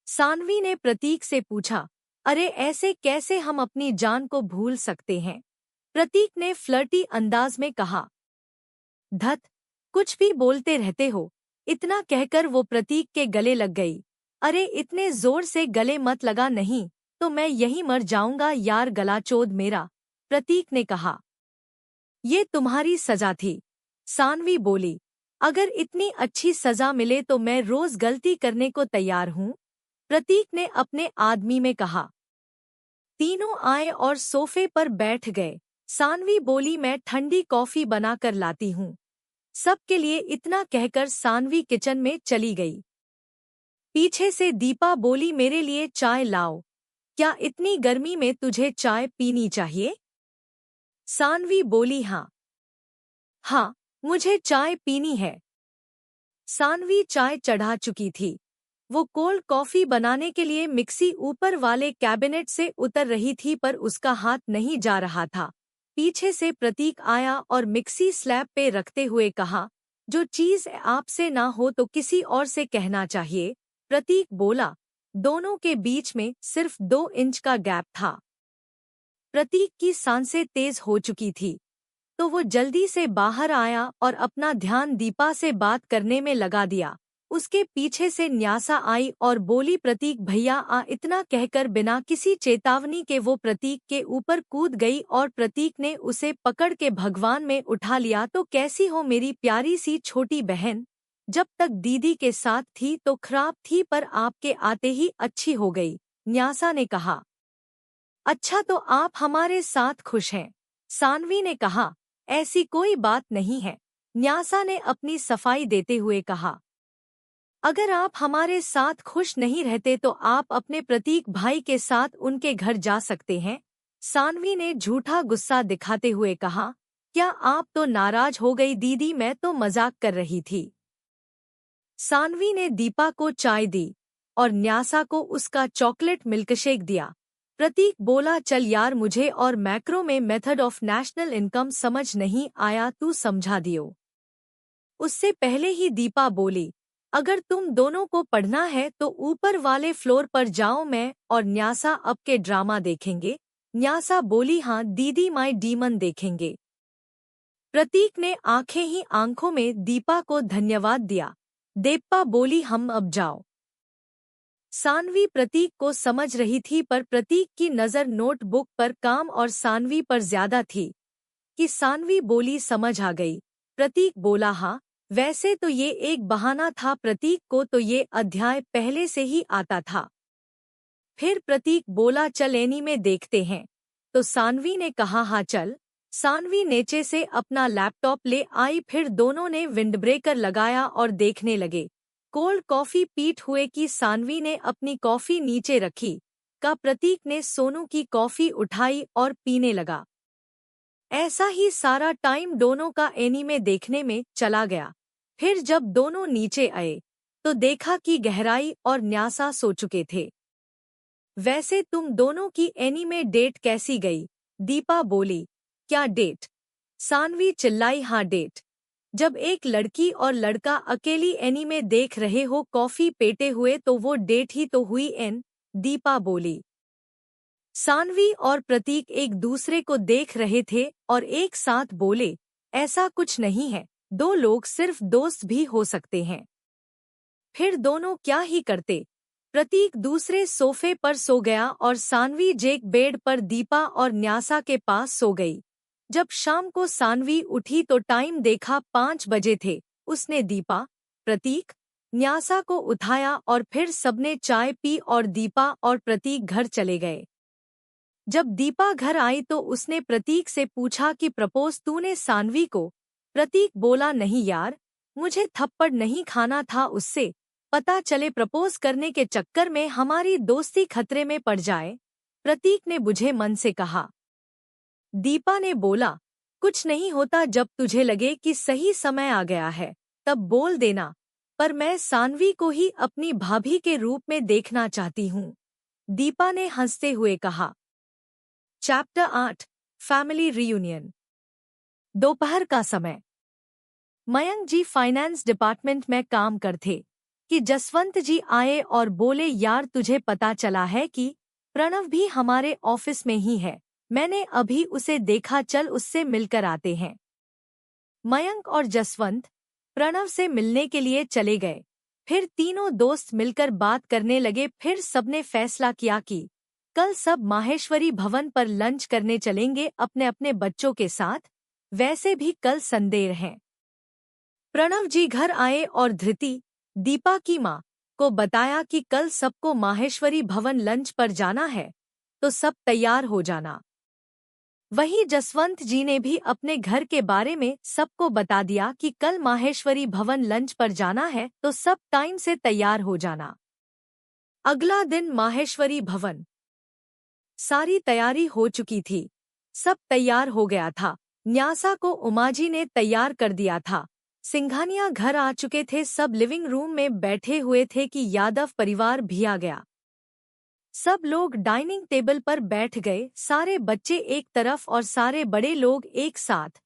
B: सानवी ने प्रतीक से पूछा। अरे ऐसे कैसे हम अपनी जान को भूल सकते हैं? प्रतीक ने फ्लर्टी अंदाज में कहा। धत, कुछ भी बोलते रहते हो। इतना कहकर वो प्रतीक के गले लग गई। अरे इतने जोर से गले मत लगा, नहीं तो मैं यहीं मर जाऊंगा यार, गला चोद मेरा, प्रतीक ने कहा। ये तुम्हारी सजा थी, सानवी बोली। अगर इतनी अच्छी सजा मिले तो मैं रोज गलती करने को तैयार हूँ, प्रतीक ने अपने आदमी में कहा। तीनों आए और सोफे पर बैठ गए। सानवी बोली, मैं ठंडी कॉफी बनाकर लाती हूँ सबके लिए। इतना कहकर सानवी किचन में चली गई। पीछे से दीपा बोली, मेरे लिए चाय लाओ। क्या इतनी गर्मी में तुझे चाय पीनी चाहिए? सानवी बोली, हाँ हाँ, मुझे चाय पीनी है। सानवी चाय चढ़ा चुकी थी। वो कोल्ड कॉफी बनाने के लिए मिक्सी ऊपर वाले कैबिनेट से उतर रही थी, पर उसका हाथ नहीं जा रहा था। पीछे से प्रतीक आया और मिक्सी स्लैब पे रखते हुए कहा, जो चीज आपसे ना हो तो किसी और से कहना चाहिए, प्रतीक बोला। दोनों के बीच में सिर्फ 2 इंच का गैप था। प्रतीक की सांसें तेज हो चुकी थी, तो वो जल्दी से बाहर आया और अपना ध्यान दीपा से बात करने में लगा दिया। उसके पीछे से न्यासा आई और बोली, प्रतीक भैया आ। इतना कहकर बिना किसी चेतावनी के वो प्रतीक के ऊपर कूद गई और प्रतीक ने उसे पकड़ के भगवान में उठा लिया। तो कैसी हो मेरी प्यारी सी छोटी बहन? जब तक दीदी के साथ थी तो खराब थी, पर आपके आते ही अच्छी हो गई, न्यासा ने कहा। अच्छा, तो आप हमारे साथ खुश हैं? सानवी ने कहा। ऐसी कोई बात नहीं है, न्यासा ने अपनी सफाई देते हुए कहा। अगर आप हमारे साथ खुश नहीं रहते तो आप अपने प्रतीक भाई के साथ उनके घर जा सकते हैं, सानवी ने झूठा गुस्सा दिखाते हुए कहा। क्या आप तो नाराज हो गई दीदी? मैं तो मजाक कर रही थी। सानवी ने दीपा को चाय दी और न्यासा को उसका चॉकलेट मिल्कशेक दिया। प्रतीक बोला, चल यार, मुझे और मैक्रो में मेथड ऑफ नेशनल इनकम समझ नहीं आया, तू समझा दियो। उससे पहले ही दीपा बोली, अगर तुम दोनों को पढ़ना है तो ऊपर वाले फ्लोर पर जाओ, मैं और न्यासा अब के ड्रामा देखेंगे। न्यासा बोली, हाँ दीदी, माय डीमन देखेंगे। प्रतीक ने आंखें ही आंखों में दीपा को धन्यवाद दिया। देप्पा बोली, हम अब जाओ। सानवी प्रतीक को समझ रही थी, पर प्रतीक की नज़र नोटबुक पर काम और सानवी पर ज्यादा थी। कि सानवी बोली, समझ आ गई। प्रतीक बोला, हाँ वैसे तो ये एक बहाना था, प्रतीक को तो ये अध्याय पहले से ही आता था। फिर प्रतीक बोला, चल एनीमे देखते हैं। तो सानवी ने कहा, हाँ चल। सानवी नीचे से अपना लैपटॉप ले आई, फिर दोनों ने विंडब्रेकर लगाया और देखने लगे। कोल्ड कॉफी पीट हुए कि सानवी ने अपनी कॉफी नीचे रखी का प्रतीक ने सोनू की कॉफी उठाई और पीने लगा। ऐसा ही सारा टाइम दोनों का एनीमे देखने में चला गया। फिर जब दोनों नीचे आए तो देखा कि गहराई और न्यासा सो चुके थे। वैसे तुम दोनों की एनीमे डेट कैसी गई? दीपा बोली। क्या डेट? सानवी चिल्लाई, हाँ डेट। जब एक लड़की और लड़का अकेली एनीमे देख रहे हो कॉफी पेटे हुए तो वो डेट ही तो हुई एन, दीपा बोली। सानवी और प्रतीक एक दूसरे को देख रहे थे और एक साथ बोले, ऐसा कुछ नहीं है, 2 लोग सिर्फ दोस्त भी हो सकते हैं। फिर दोनों क्या ही करते। प्रतीक दूसरे सोफे पर सो गया और सानवी जेक बेड पर दीपा और न्यासा के पास सो गई। जब शाम को सानवी उठी तो टाइम देखा 5 बजे थे। उसने दीपा, प्रतीक, न्यासा को उठाया और फिर सबने चाय पी और दीपा और प्रतीक घर चले गए। जब दीपा घर आई तो उसने प्रतीक से पूछा कि प्रपोज तूने सानवी को? प्रतीक बोला, नहीं यार, मुझे थप्पड़ नहीं खाना था उससे, पता चले प्रपोज करने के चक्कर में हमारी दोस्ती खतरे में पड़ जाए। प्रतीक ने बुझे मन से कहा। दीपा ने बोला, कुछ नहीं होता, जब तुझे लगे कि सही समय आ गया है तब बोल देना, पर मैं सानवी को ही अपनी भाभी के रूप में देखना चाहती हूँ, दीपा ने हंसते हुए कहा। Chapter 8 family reunion. दोपहर का समय। मयंक जी फाइनेंस डिपार्टमेंट में काम करते कि जसवंत जी आए और बोले, यार तुझे पता चला है कि प्रणव भी हमारे ऑफिस में ही है, मैंने अभी उसे देखा, चल उससे मिलकर आते हैं। मयंक और जसवंत प्रणव से मिलने के लिए चले गए। फिर तीनों दोस्त मिलकर बात करने लगे। फिर सबने फैसला किया कि कल सब माहेश्वरी भवन पर लंच करने चलेंगे अपने अपने बच्चों के साथ, वैसे भी कल संडे है। प्रणव जी घर आए और धृति, दीपा की माँ, को बताया कि कल सबको माहेश्वरी भवन लंच पर जाना है, तो सब तैयार हो जाना। वहीं जसवंत जी ने भी अपने घर के बारे में सबको बता दिया कि कल माहेश्वरी भवन लंच पर जाना है, तो सब टाइम से तैयार हो जाना। अगला दिन माहेश्वरी भवन। सारी तैयारी हो चुकी थी, सब तैयार हो गया था। न्यासा को उमाजी ने तैयार कर दिया था। सिंघानिया घर आ चुके थे, सब लिविंग रूम में बैठे हुए थे कि यादव परिवार भी आ गया। सब लोग डाइनिंग टेबल पर बैठ गए, सारे बच्चे एक तरफ और सारे बड़े लोग एक साथ।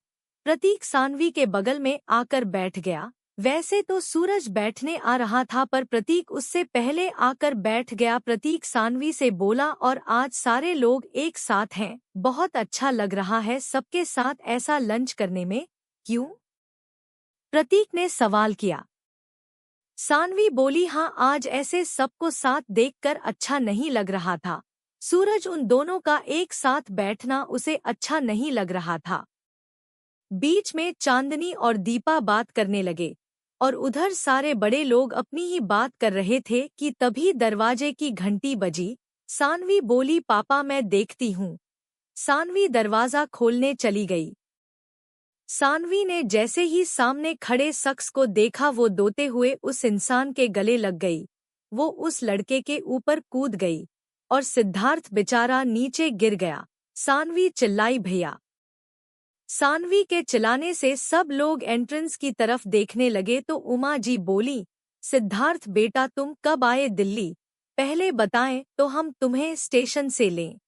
B: प्रतीक सानवी के बगल में आकर बैठ गया। वैसे तो सूरज बैठने आ रहा था पर प्रतीक उससे पहले आकर बैठ गया। प्रतीक सानवी से बोला, और आज सारे लोग एक साथ हैं, बहुत अच्छा लग रहा है सबके साथ ऐसा लंच करने में, क्यों? प्रतीक ने सवाल किया। सानवी बोली, हाँ, आज ऐसे सबको साथ देखकर अच्छा नहीं लग रहा था। सूरज उन दोनों का एक साथ बैठना उसे अच्छा नहीं लग रहा था। बीच में चांदनी और दीपा बात करने लगे और उधर सारे बड़े लोग अपनी ही बात कर रहे थे कि तभी दरवाजे की घंटी बजी। सानवी बोली, पापा मैं देखती हूँ। सानवी दरवाजा खोलने चली गई। सानवी ने जैसे ही सामने खड़े शख्स को देखा वो रोते हुए उस इंसान के गले लग गई। वो उस लड़के के ऊपर कूद गई और सिद्धार्थ बेचारा नीचे गिर गया। सानवी चिल्लाई, भैया। सानवी के चिल्लाने से सब लोग एंट्रेंस की तरफ देखने लगे तो उमा जी बोली, सिद्धार्थ बेटा तुम कब आए दिल्ली? पहले बताएं तो हम तुम्हें स्टेशन से लें।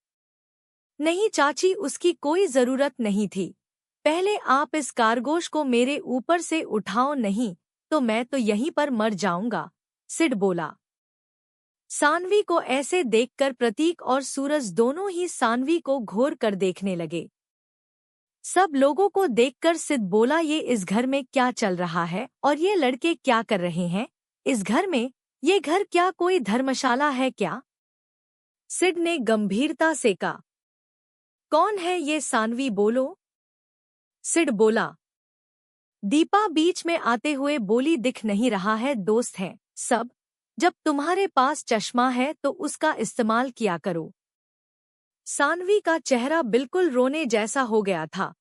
B: नहीं चाची, उसकी कोई जरूरत नहीं थी। पहले आप इस कारगोश को मेरे ऊपर से उठाओ, नहीं तो मैं तो यहीं पर मर जाऊंगा, सिड बोला। सानवी को ऐसे देखकर प्रतीक और सूरज दोनों ही सानवी को घूर कर देखने लगे। सब लोगों को देखकर सिद बोला, ये इस घर में क्या चल रहा है और ये लड़के क्या कर रहे हैं इस घर में? ये घर क्या कोई धर्मशाला है क्या? सिड ने गंभीरता से कहा। कौन है ये सानवी, बोलो। सिड बोला। दीपा बीच में आते हुए बोली, दिख नहीं रहा है, दोस्त हैं सब। जब तुम्हारे पास चश्मा है तो उसका इस्तेमाल किया करो। सानवी का चेहरा बिल्कुल रोने जैसा हो गया था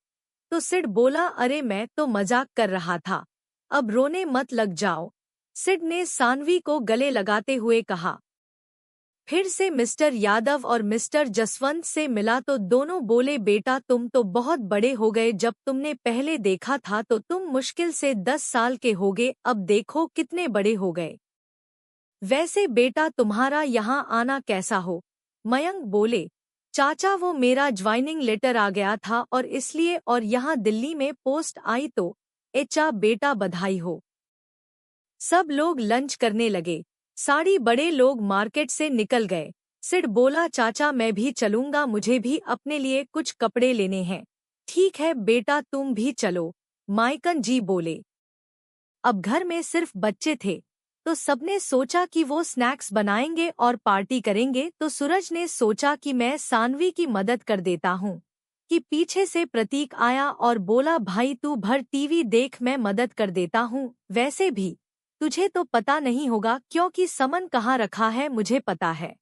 B: तो सिड बोला, अरे मैं तो मजाक कर रहा था, अब रोने मत लग जाओ। सिड ने सानवी को गले लगाते हुए कहा। फिर से मिस्टर यादव और मिस्टर जसवंत से मिला तो दोनों बोले, बेटा तुम तो बहुत बड़े हो गए, जब तुमने पहले देखा था तो तुम मुश्किल से 10 साल के होगे, अब देखो कितने बड़े हो गए। वैसे बेटा तुम्हारा यहाँ आना कैसा हो? मयंक बोले, चाचा वो मेरा ज्वाइनिंग लेटर आ गया था और इसलिए, और यहाँ दिल्ली में पोस्ट आई तो एचा बेटा बधाई हो। सब लोग लंच करने लगे। साड़ी बड़े लोग मार्केट से निकल गए। सिड बोला, चाचा मैं भी चलूंगा, मुझे भी अपने लिए कुछ कपड़े लेने हैं। ठीक है बेटा तुम भी चलो, माइकन जी बोले। अब घर में सिर्फ बच्चे थे तो सबने सोचा कि वो स्नैक्स बनाएंगे और पार्टी करेंगे तो सूरज ने सोचा कि मैं सानवी की मदद कर देता हूँ कि पीछे से प्रतीक आया और बोला, भाई तू भर टीवी देख, मैं मदद कर देता हूँ। वैसे भी तुझे तो पता नहीं होगा क्योंकि समन कहाँ रखा है मुझे पता है।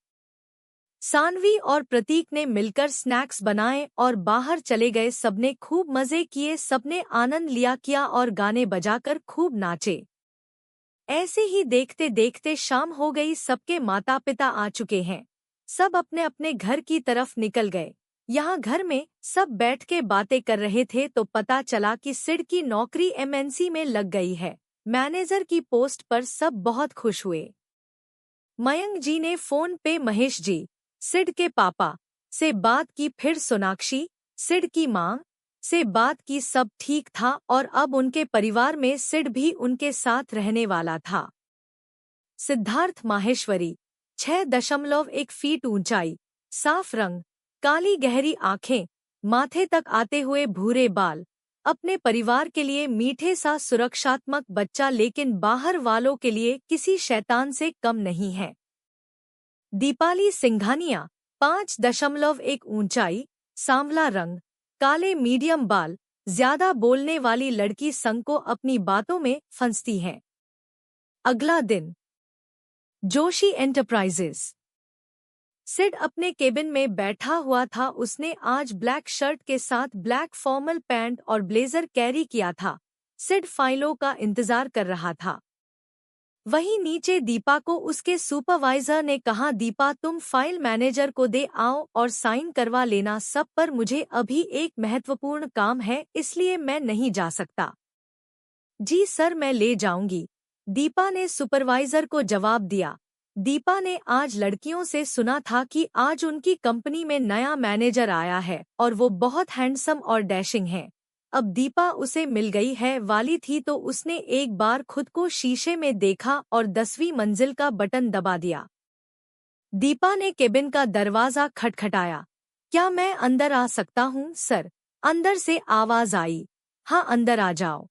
B: सानवी और प्रतीक ने मिलकर स्नैक्स बनाए और बाहर चले गए। सबने खूब मजे किए, सबने आनंद लिया किया और गाने बजाकर खूब नाचे। ऐसे ही देखते देखते शाम हो गई। सबके माता पिता आ चुके हैं। सब अपने अपने घर की तरफ निकल गए। यहाँ घर में सब बैठ के बातें कर रहे थे तो पता चला कि सिड की नौकरी एमएनसी में लग गई है। मैनेजर की पोस्ट पर सब बहुत खुश हुए। मयंक जी ने फोन पे महेश जी, सिड के पापा, से बात की, फिर सोनाक्षी, सिड की मां, से बात की। सब ठीक था और अब उनके परिवार में सिड भी उनके साथ रहने वाला था। सिद्धार्थ माहेश्वरी, 6.1 फीट ऊंचाई, साफ रंग, काली गहरी आंखें, माथे तक आते हुए भूरे बाल, अपने परिवार के लिए मीठे सा सुरक्षात्मक बच्चा, लेकिन बाहर वालों के लिए किसी शैतान से कम नहीं है। दीपाली सिंघानिया, 5.1 ऊंचाई, सांवला रंग, काले मीडियम बाल, ज्यादा बोलने वाली लड़की संग को अपनी बातों में फंसती है। अगला दिन, जोशी एंटरप्राइजेस। सिड अपने केबिन में बैठा हुआ था। उसने आज ब्लैक शर्ट के साथ ब्लैक फॉर्मल पैंट और ब्लेजर कैरी किया था। सिड फाइलों का इंतजार कर रहा था। वहीं नीचे दीपा को उसके सुपरवाइजर ने कहा, दीपा तुम फाइल मैनेजर को दे आओ और साइन करवा लेना सब पर, मुझे अभी एक महत्वपूर्ण काम है इसलिए मैं नहीं जा सकता। जी सर मैं ले जाऊंगी, दीपा ने सुपरवाइजर को जवाब दिया। दीपा ने आज लड़कियों से सुना था कि आज उनकी कंपनी में नया मैनेजर आया है और वो बहुत हैंडसम और डैशिंग है। अब दीपा उसे मिल गई है वाली थी तो उसने एक बार खुद को शीशे में देखा और 10वीं मंजिल का बटन दबा दिया। दीपा ने केबिन का दरवाजा खटखटाया। क्या मैं अंदर आ सकता हूँ सर? अंदर से आवाज आई। हाँ अंदर आ जाओ।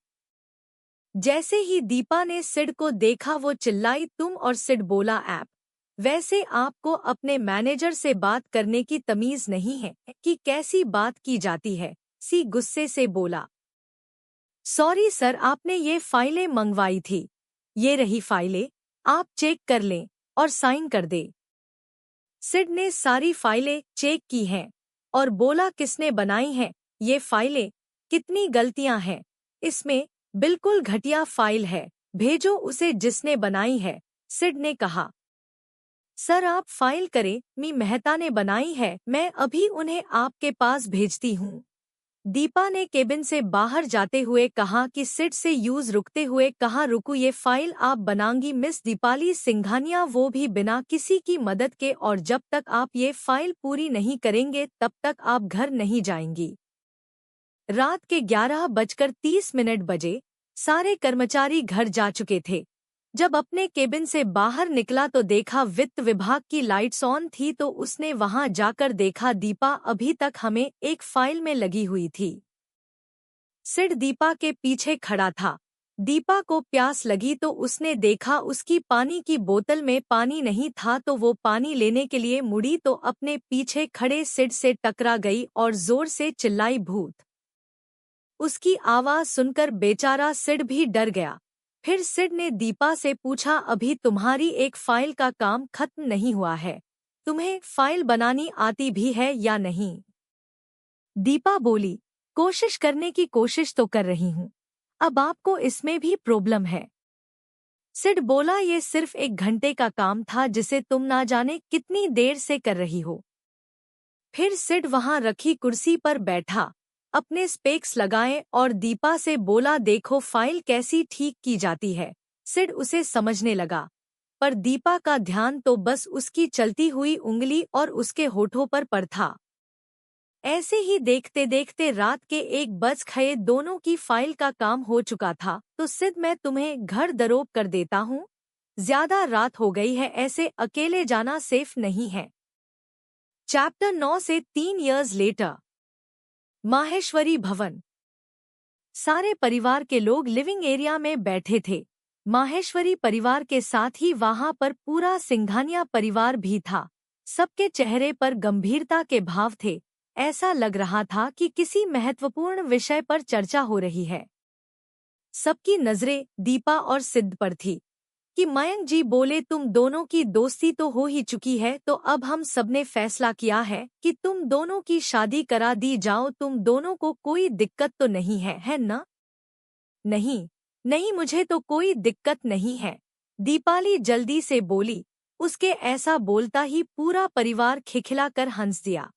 B: जैसे ही दीपा ने सिड को देखा वो चिल्लाई, तुम? और सिड बोला, ऐप। वैसे आपको अपने मैनेजर से बात करने की तमीज नहीं है कि कैसी बात की जाती है? सी गुस्से से बोला। सॉरी सर, आपने ये फाइलें मंगवाई थी। ये रही फाइलें, आप चेक कर लें और साइन कर दे। सिड ने सारी फाइलें चेक की हैं और बोला, किसने बनाई हैं ये फाइलें? कितनी गलतियां हैं इसमें? बिल्कुल घटिया फाइल है, भेजो उसे जिसने बनाई है, सिड ने कहा। सर आप फाइल करें, मी मेहता ने बनाई है, मैं अभी उन्हें आपके पास भेजती हूँ। दीपा ने केबिन से बाहर जाते हुए कहा कि सिड से यूज रुकते हुए कहा, रुकू, ये फाइल आप बनांगी मिस दीपाली सिंघानिया, वो भी बिना किसी की मदद के, और जब तक आप ये फाइल पूरी नहीं करेंगे तब तक आप घर नहीं जाएंगी। रात के 11:30 बजे सारे कर्मचारी घर जा चुके थे। जब अपने केबिन से बाहर निकला तो देखा वित्त विभाग की लाइट्स ऑन थी, तो उसने वहां जाकर देखा दीपा अभी तक हमें एक फाइल में लगी हुई थी। सिड दीपा के पीछे खड़ा था। दीपा को प्यास लगी तो उसने देखा उसकी पानी की बोतल में पानी नहीं था, तो वो पानी लेने के लिए मुड़ी तो अपने पीछे खड़े सिड से टकरा गई और जोर से चिल्लाई, भूत। उसकी आवाज सुनकर बेचारा सिड भी डर गया। फिर सिड ने दीपा से पूछा, अभी तुम्हारी एक फाइल का काम खत्म नहीं हुआ है, तुम्हें फाइल बनानी आती भी है या नहीं? दीपा बोली, कोशिश करने की कोशिश तो कर रही हूँ, अब आपको इसमें भी प्रॉब्लम है। सिड बोला, ये सिर्फ 1 घंटे का काम था जिसे तुम ना जाने कितनी देर से कर रही हो। फिर सिड वहां रखी कुर्सी पर बैठा, अपने स्पेक्स लगाए और दीपा से बोला, देखो फाइल कैसी ठीक की जाती है। सिड उसे समझने लगा, पर दीपा का ध्यान तो बस उसकी चलती हुई उंगली और उसके होठों पर था। ऐसे ही देखते देखते रात के 1 बज गए। दोनों की फाइल का काम हो चुका था। तो सिड, मैं तुम्हें घर दरोब कर देता हूँ, ज्यादा रात हो गई है, ऐसे अकेले जाना सेफ नहीं है। चैप्टर 9 से 3 इयर्स लेटर। माहेश्वरी भवन। सारे परिवार के लोग लिविंग एरिया में बैठे थे। माहेश्वरी परिवार के साथ ही वहां पर पूरा सिंघानिया परिवार भी था। सबके चेहरे पर गंभीरता के भाव थे। ऐसा लग रहा था कि किसी महत्वपूर्ण विषय पर चर्चा हो रही है। सबकी नजरें दीपा और सिद्ध पर थी कि मयंक जी बोले, तुम दोनों की दोस्ती तो हो ही चुकी है, तो अब हम सबने फैसला किया है कि तुम दोनों की शादी करा दी जाओ। तुम दोनों को कोई दिक्कत तो नहीं है ना? नहीं नहीं, मुझे तो कोई दिक्कत नहीं है, दीपाली जल्दी से बोली। उसके ऐसा बोलता ही पूरा परिवार खिखिला कर हंस दिया।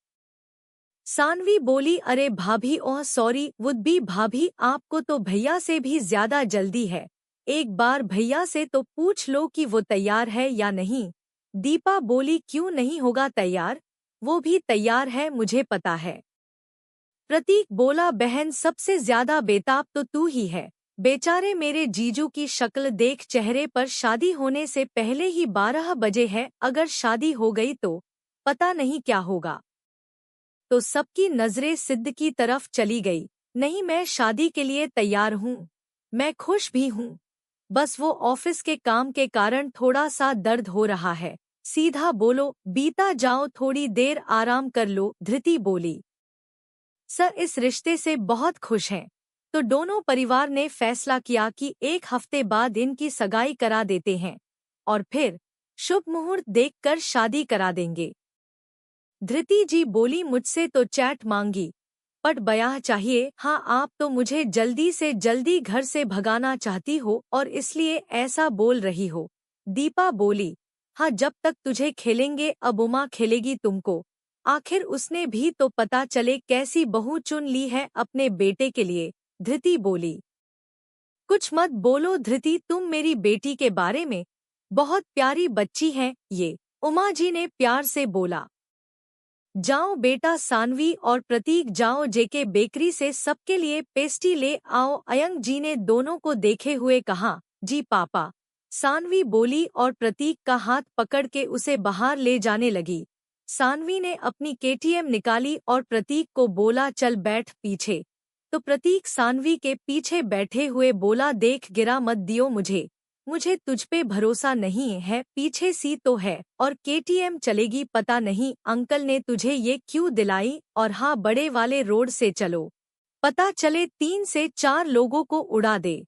B: सानवी बोली, अरे भाभी, ओह सॉरी वुड बी भाभी, आपको तो भैया से भी ज्यादा जल्दी है, एक बार भैया से तो पूछ लो कि वो तैयार है या नहीं। दीपा बोली, क्यों नहीं होगा तैयार, वो भी तैयार है, मुझे पता है। प्रतीक बोला, बहन सबसे ज्यादा बेताब तो तू ही है, बेचारे मेरे जीजू की शक्ल देख, चेहरे पर शादी होने से पहले ही 12 बजे है, अगर शादी हो गई तो पता नहीं क्या होगा। तो सबकी नजरें सिद्ध की तरफ चली गई। नहीं, मैं शादी के लिए तैयार हूँ, मैं खुश भी हूँ, बस वो ऑफिस के काम के कारण थोड़ा सा दर्द हो रहा है। सीधा बोलो, बीता जाओ, थोड़ी देर आराम कर लो, धृति बोली। सर इस रिश्ते से बहुत खुश हैं, तो दोनों परिवार ने फैसला किया कि 1 हफ्ते बाद इनकी सगाई करा देते हैं और फिर शुभ मुहूर्त देखकर शादी करा देंगे। धृति जी बोली, मुझसे तो चैट मांगी, बट ब्याह चाहिए। हाँ, आप तो मुझे जल्दी से जल्दी घर से भगाना चाहती हो और इसलिए ऐसा बोल रही हो। दीपा बोली, हाँ, जब तक तुझे खेलेंगे अब उमा खेलेगी तुमको, आखिर उसने भी तो पता चले कैसी बहू चुन ली है अपने बेटे के लिए। धृति बोली, कुछ मत बोलो धृति, तुम मेरी बेटी के बारे में, बहुत प्यारी बच्ची है ये, उमा जी ने प्यार से बोला। जाओ बेटा सानवी और प्रतीक जाओ जेके बेकरी से सबके लिए पेस्ट्री ले आओ। अयंग जी ने दोनों को देखे हुए कहा, जी पापा। सानवी बोली और प्रतीक का हाथ पकड़ के उसे बाहर ले जाने लगी। सानवी ने अपनी केटीएम निकाली और प्रतीक को बोला चल बैठ पीछे। तो प्रतीक सानवी के पीछे बैठे हुए बोला देख गिरा मत दियो मुझे तुझ पे भरोसा नहीं है, पीछे सी तो है और केटीएम चलेगी पता नहीं अंकल ने तुझे ये क्यों दिलाई। और हाँ बड़े वाले रोड से चलो, पता चले 3 से 4 लोगों को उड़ा दे।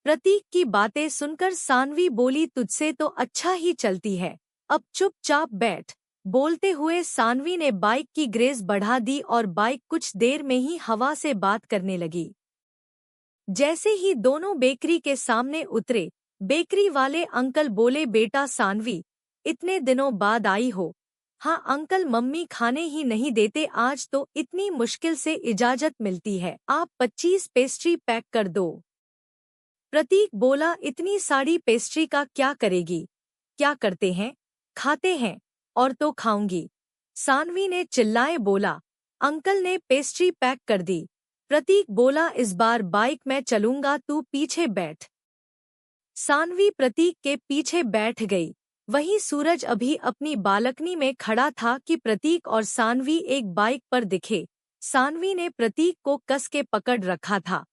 B: प्रतीक की बातें सुनकर सानवी बोली तुझसे तो अच्छा ही चलती है, अब चुपचाप बैठ। बोलते हुए सानवी ने बाइक की ग्रेस बढ़ा दी और बाइक कुछ देर में ही हवा से बात करने लगी। जैसे ही दोनों बेकरी के सामने उतरे, बेकरी वाले अंकल बोले बेटा सानवी, इतने दिनों बाद आई हो। हाँ अंकल, मम्मी खाने ही नहीं देते आज तो इतनी मुश्किल से इजाजत मिलती है, आप 25 पेस्ट्री पैक कर दो। प्रतीक बोला इतनी सारी पेस्ट्री का क्या करेगी, क्या करते हैं, खाते हैं, और तो खाऊंगी। सानवी ने चिल्लाए बोला। अंकल ने पेस्ट्री पैक कर दी। प्रतीक बोला इस बार बाइक में चलूंगा, तू पीछे बैठ। सानवी प्रतीक के पीछे बैठ गई। वहीं सूरज अभी अपनी बालकनी में खड़ा था कि प्रतीक और सानवी एक बाइक पर दिखे। सानवी ने प्रतीक को कस के पकड़ रखा था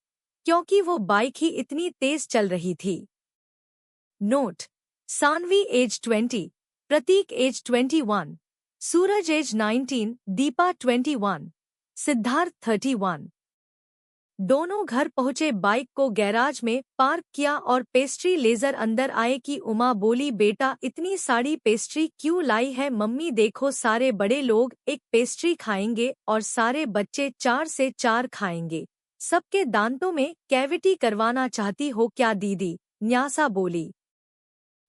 B: क्योंकि वो बाइक ही इतनी तेज चल रही थी। नोट: सानवी एज 20, प्रतीक एज 21, सूरज एज 19, दीपा 21, सिद्धार्थ 31। दोनों घर पहुंचे, बाइक को गैराज में पार्क किया और पेस्ट्री लेकर अंदर आए कि उमा बोली बेटा इतनी सारी पेस्ट्री क्यों लाई है। मम्मी देखो सारे बड़े लोग एक पेस्ट्री खाएंगे और सारे बच्चे 4 से 4 खाएंगे, सबके दांतों में कैविटी करवाना चाहती हो क्या दीदी, न्यासा बोली।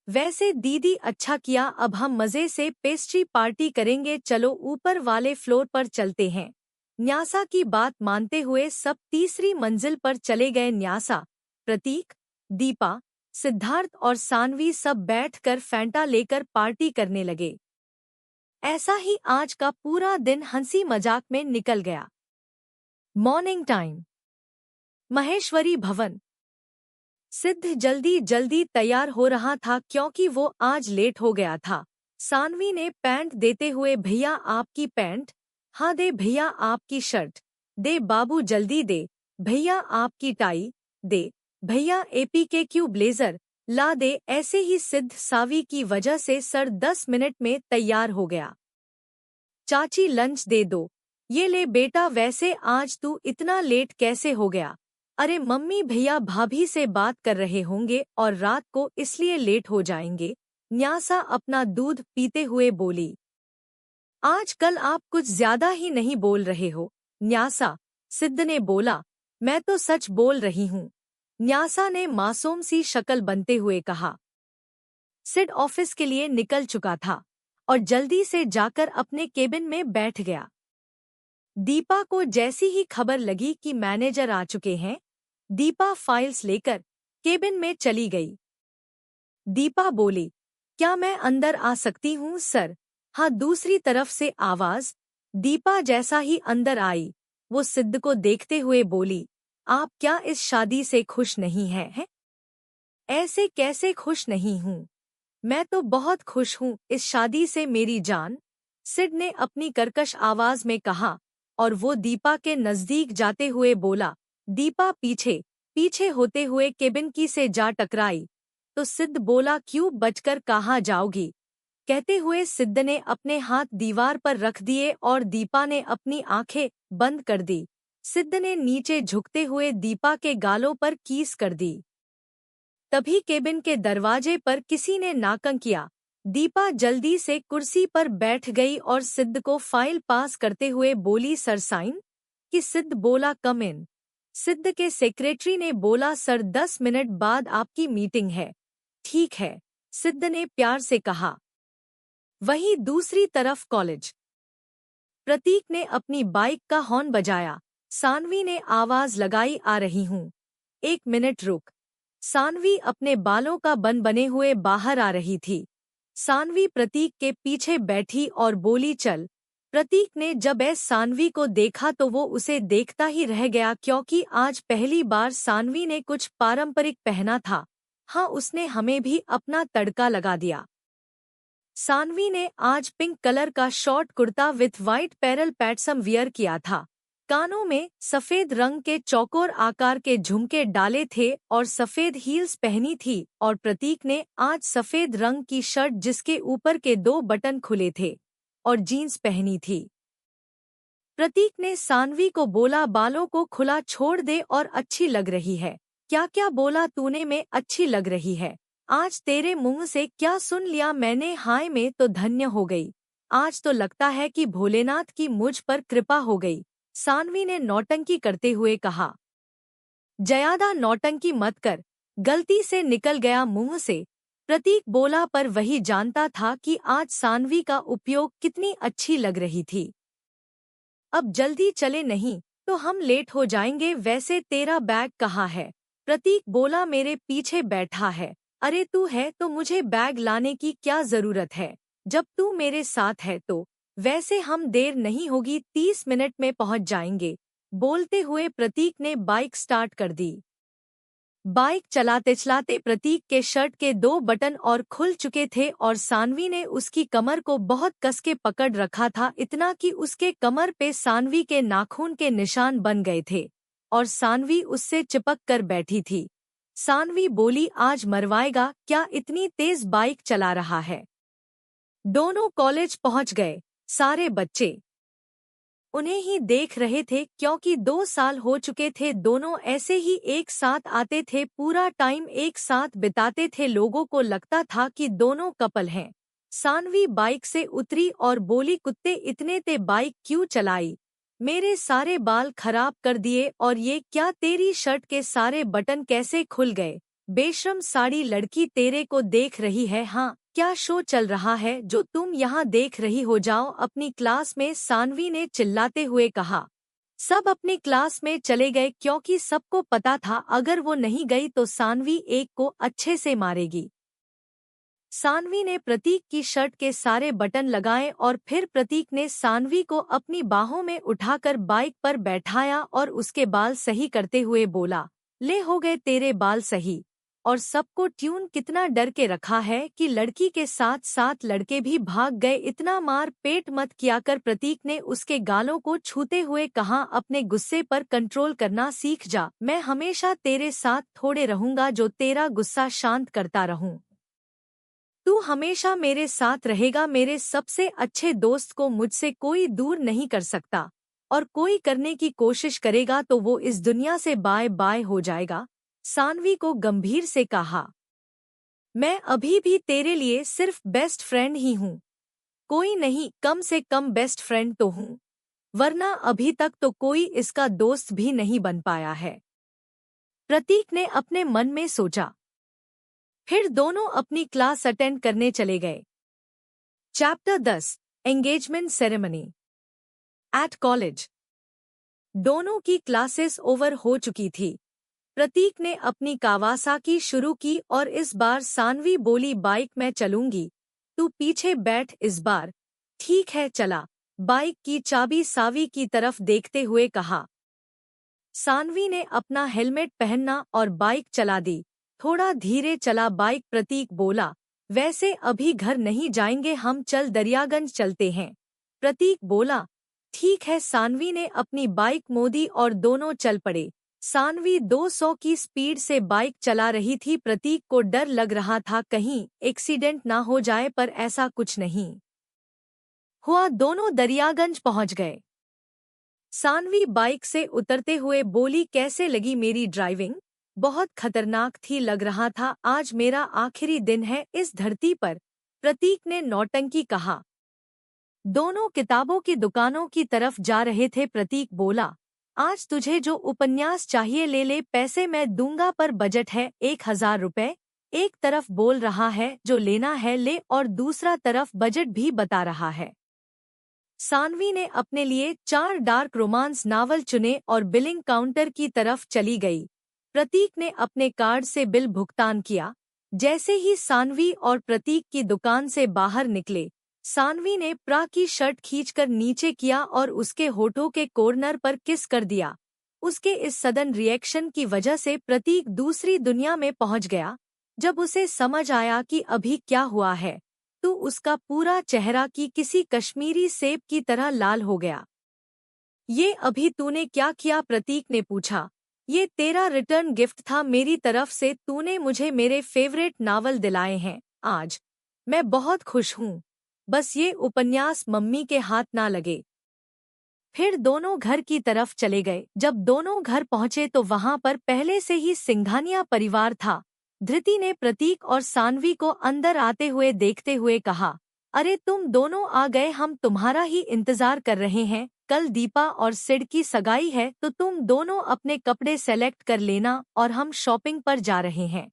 B: वैसे दीदी अच्छा किया, अब हम मजे से पेस्ट्री पार्टी करेंगे, चलो ऊपर वाले फ्लोर पर चलते हैं। न्यासा की बात मानते हुए सब तीसरी मंजिल पर चले गए। न्यासा, प्रतीक, दीपा, सिद्धार्थ और सानवी सब बैठकर फैंटा लेकर पार्टी करने लगे। ऐसा ही आज का पूरा दिन हंसी मजाक में निकल गया। मॉर्निंग टाइम, महेश्वरी भवन। सिद्ध जल्दी जल्दी तैयार हो रहा था क्योंकि वो आज लेट हो गया था। सानवी ने पैंट देते हुए भैया आपकी पैंट, हाँ दे भैया आपकी शर्ट, दे बाबू जल्दी दे भैया आपकी टाई, दे भैया APKQ ब्लेजर, ला दे। ऐसे ही सिद्ध सावी की वजह से सर 10 मिनट में तैयार हो गया। चाची लंच दे दो, ये ले बेटा। वैसे आज तू इतना लेट कैसे हो गया? अरे मम्मी भैया भाभी से बात कर रहे होंगे और रात को इसलिए लेट हो जाएंगे। न्यासा अपना दूध पीते हुए बोली। आजकल आप कुछ ज्यादा ही नहीं बोल रहे हो न्यासा, सिद्ध ने बोला। मैं तो सच बोल रही हूँ, न्यासा ने मासूम सी शक्ल बनते हुए कहा। सिड ऑफिस के लिए निकल चुका था और जल्दी से जाकर अपने केबिन में बैठ गया। दीपा को जैसी ही खबर लगी कि मैनेजर आ चुके हैं, दीपा फाइल्स लेकर केबिन में चली गई। दीपा बोली, क्या मैं अंदर आ सकती हूँ सर? हाँ, दूसरी तरफ से आवाज। दीपा जैसा ही अंदर आई, वो सिद्ध को देखते हुए बोली, आप क्या इस शादी से खुश नहीं हैं? ऐसे कैसे खुश नहीं हूँ? मैं तो बहुत खुश हूँ इस शादी से मेरी जान, सिड ने अपनी कर्कश आवाज में कहा और वो दीपा के नजदीक जाते हुए बोला। दीपा पीछे पीछे होते हुए केबिन की से जा टकराई तो सिद्ध बोला, क्यों बचकर कहाँ जाओगी? कहते हुए सिद्ध ने अपने हाथ दीवार पर रख दिए और दीपा ने अपनी आंखें बंद कर दी। सिद्ध ने नीचे झुकते हुए दीपा के गालों पर कीस कर दी। तभी केबिन के दरवाजे पर किसी ने नाकं किया। दीपा जल्दी से कुर्सी पर बैठ गई और सिद्ध को फाइल पास करते हुए बोली, सर साइन? कि सिद्ध बोला, कम इन। सिद्ध के सेक्रेटरी ने बोला, सर 10 मिनट बाद आपकी मीटिंग है। ठीक है, सिद्ध ने प्यार से कहा। वहीं दूसरी तरफ कॉलेज। प्रतीक ने अपनी बाइक का हॉर्न बजाया। सानवी ने आवाज लगाई, आ रही हूँ। 1 मिनट रुक। सानवी अपने बालों का बन बने हुए बाहर आ रही थी। सानवी प्रतीक के पीछे बैठी और बोली, चल। प्रतीक ने जब सानवी को देखा तो वो उसे देखता ही रह गया, क्योंकि आज पहली बार सानवी ने कुछ पारंपरिक पहना था। हाँ, उसने हमें भी अपना तड़का लगा दिया। सानवी ने आज पिंक कलर का शॉर्ट कुर्ता विथ वाइट पैरल पैटसम वियर किया था। कानों में सफेद रंग के चौकोर आकार के झुमके डाले थे और सफेद हील्स पहनी थी, और प्रतीक ने आज सफेद रंग की शर्ट जिसके ऊपर के 2 बटन खुले थे और जीन्स पहनी थी। प्रतीक ने सानवी को बोला, बालों को खुला छोड़ दे और अच्छी लग रही है। क्या क्या बोला तूने? में अच्छी लग रही है। आज तेरे मुंह से क्या सुन लिया मैंने? हाय, में तो धन्य हो गई। आज तो लगता है कि भोलेनाथ की मुझ पर कृपा हो गई, सानवी ने नौटंकी करते हुए कहा। ज्यादा नौटंकी मत कर, गलती से निकल गया मुंह से, प्रतीक बोला, पर वही जानता था कि आज सानवी का उपयोग कितनी अच्छी लग रही थी। अब जल्दी चले, नहीं तो हम लेट हो जाएंगे। वैसे तेरा बैग कहाँ है? प्रतीक बोला, मेरे पीछे बैठा है। अरे तू है तो मुझे बैग लाने की क्या जरूरत है, जब तू मेरे साथ है तो। वैसे हम देर नहीं होगी, 30 मिनट में पहुंच जाएंगे। बोलते हुए प्रतीक ने बाइक स्टार्ट कर दी। बाइक चलाते चलाते प्रतीक के शर्ट के 2 बटन और खुल चुके थे और सानवी ने उसकी कमर को बहुत कस के पकड़ रखा था, इतना कि उसके कमर पे सानवी के नाखून के निशान बन गए थे और सानवी उससे चिपक कर बैठी थी। सानवी बोली, आज मरवाएगा क्या, इतनी तेज बाइक चला रहा है। दोनों कॉलेज पहुंच गए। सारे बच्चे उन्हें ही देख रहे थे, क्योंकि 2 साल हो चुके थे दोनों ऐसे ही एक साथ आते थे, पूरा टाइम एक साथ बिताते थे। लोगों को लगता था कि दोनों कपल हैं। सानवी बाइक से उतरी और बोली, कुत्ते, इतने ते बाइक क्यों चलाई? मेरे सारे बाल खराब कर दिए। और ये क्या, तेरी शर्ट के सारे बटन कैसे खुल गए? बेशर्म साड़ी लड़की, तेरे को देख रही है। हाँ, क्या शो चल रहा है जो तुम यहाँ देख रही हो? जाओ अपनी क्लास में, सानवी ने चिल्लाते हुए कहा। सब अपनी क्लास में चले गए, क्योंकि सबको पता था अगर वो नहीं गई तो सानवी एक को अच्छे से मारेगी। सानवी ने प्रतीक की शर्ट के सारे बटन लगाए और फिर प्रतीक ने सानवी को अपनी बाहों में उठाकर बाइक पर बैठाया और उसके बाल सही करते हुए बोला, ले हो गए तेरे बाल सही। और सबको ट्यून कितना डर के रखा है कि लड़की के साथ साथ लड़के भी भाग गए। इतना मार पेट मत किया कर, प्रतीक ने उसके गालों को छूते हुए कहा, अपने गुस्से पर कंट्रोल करना सीख जा। मैं हमेशा तेरे साथ थोड़े रहूंगा जो तेरा गुस्सा शांत करता रहूं। तू हमेशा मेरे साथ रहेगा। मेरे सबसे अच्छे दोस्त को मुझसे कोई दूर नहीं कर सकता, और कोई करने की कोशिश करेगा तो वो इस दुनिया से बाय बाय हो जाएगा। सानवी को गंभीर से कहा, मैं अभी भी तेरे लिए सिर्फ बेस्ट फ्रेंड ही हूँ, कोई नहीं, कम से कम बेस्ट फ्रेंड तो हूँ, वरना अभी तक तो कोई इसका दोस्त भी नहीं बन पाया है। प्रतीक ने अपने मन में सोचा। फिर दोनों अपनी क्लास अटेंड करने चले गए। Chapter 10, engagement ceremony at college. दोनों की क्लासेस ओवर हो चुकी थी। प्रतीक ने अपनी कावासाकी शुरू की और इस बार सानवी बोली, बाइक मैं चलूंगी, तू पीछे बैठ इस बार। ठीक है, चला। बाइक की चाबी सावी की तरफ देखते हुए कहा। सानवी ने अपना हेलमेट पहनना और बाइक चला दी। थोड़ा धीरे चला बाइक, प्रतीक बोला, वैसे अभी घर नहीं जाएंगे हम, चल दरियागंज चलते हैं। प्रतीक बोला, ठीक है। सानवी ने अपनी बाइक मोड़ी और दोनों चल पड़े। सानवी 200 की स्पीड से बाइक चला रही थी। प्रतीक को डर लग रहा था कहीं एक्सीडेंट ना हो जाए, पर ऐसा कुछ नहीं हुआ। दोनों दरियागंज पहुंच गए। सानवी बाइक से उतरते हुए बोली, कैसे लगी मेरी ड्राइविंग? बहुत खतरनाक थी, लग रहा था आज मेरा आखिरी दिन है इस धरती पर, प्रतीक ने नौटंकी कहा। दोनों किताबों की दुकानों की तरफ जा रहे थे। प्रतीक बोला, आज तुझे जो उपन्यास चाहिए ले ले, पैसे मैं दूंगा, पर बजट है 1000 रुपए। एक तरफ बोल रहा है जो लेना है ले और दूसरा तरफ बजट भी बता रहा है। सानवी ने अपने लिए 4 डार्क रोमांस नावल चुने और बिलिंग काउंटर की तरफ चली गई। प्रतीक ने अपने कार्ड से बिल भुगतान किया। जैसे ही सानवी और प्रतीक की दुकान से बाहर निकले, सानवी ने प्रा की शर्ट खींचकर नीचे किया और उसके होठों के कॉर्नर पर किस कर दिया। उसके इस सडन रिएक्शन की वजह से प्रतीक दूसरी दुनिया में पहुंच गया। जब उसे समझ आया कि अभी क्या हुआ है, तो उसका पूरा चेहरा की किसी कश्मीरी सेब की तरह लाल हो गया। ये अभी तूने क्या किया? प्रतीक ने पूछा। ये तेरा रिटर्न गिफ्ट था मेरी तरफ से, तूने मुझे मेरे फेवरेट नावल दिलाए हैं आज। मैं बहुत खुश हूँ। बस ये उपन्यास मम्मी के हाथ ना लगे। फिर दोनों घर की तरफ चले गए। जब दोनों घर पहुंचे तो वहां पर पहले से ही सिंघानिया परिवार था। धृति ने प्रतीक और सानवी को अंदर आते हुए देखते हुए कहा, अरे तुम दोनों आ गए, हम तुम्हारा ही इंतजार कर रहे हैं। कल दीपा और सिड की सगाई है तो तुम दोनों अपने कपड़े सेलेक्ट कर लेना और हम शॉपिंग पर जा रहे हैं।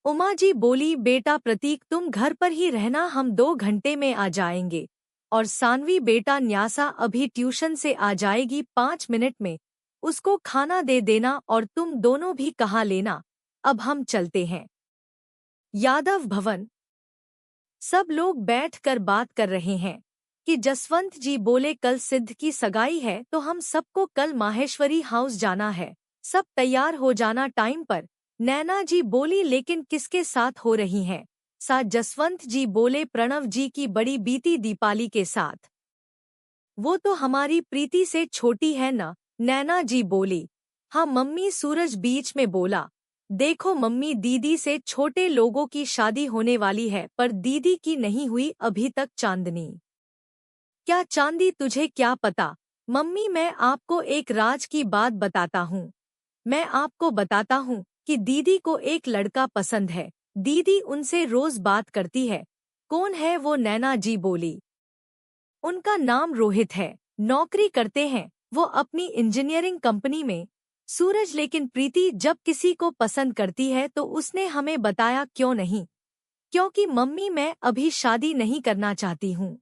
B: उमा जी बोली, बेटा प्रतीक तुम घर पर ही रहना, हम 2 घंटे में आ जाएंगे। और सानवी, बेटा न्यासा अभी ट्यूशन से आ जाएगी 5 मिनट में, उसको खाना दे देना और तुम दोनों भी कहा लेना। अब हम चलते हैं। यादव भवन। सब लोग बैठकर बात कर रहे हैं कि जसवंत जी बोले कल सिद्ध की सगाई है तो हम सबको कल माहेश्वरी हाउस जाना है, सब तैयार हो जाना टाइम पर। नैना जी बोली, लेकिन किसके साथ हो रही हैं? साथ जसवंत जी बोले, प्रणव जी की बड़ी बीती दीपाली के साथ। वो तो हमारी प्रीति से छोटी है न? नैना जी बोली। हाँ मम्मी। सूरज बीच में बोला, देखो मम्मी, दीदी से छोटे लोगों की शादी होने वाली है पर दीदी की नहीं हुई अभी तक। चांदनी, क्या चांदी? तुझे क्या पता? मम्मी मैं आपको एक राज की बात बताता हूँ। मैं आपको बताता हूँ कि दीदी को एक लड़का पसंद है। दीदी उनसे रोज बात करती है। कौन है वो? नैना जी बोली। उनका नाम रोहित है, नौकरी करते हैं वो अपनी इंजीनियरिंग कंपनी में। सूरज, लेकिन प्रीति जब किसी को पसंद करती है तो उसने हमें बताया क्यों नहीं? क्योंकि मम्मी मैं अभी शादी नहीं करना चाहती हूँ,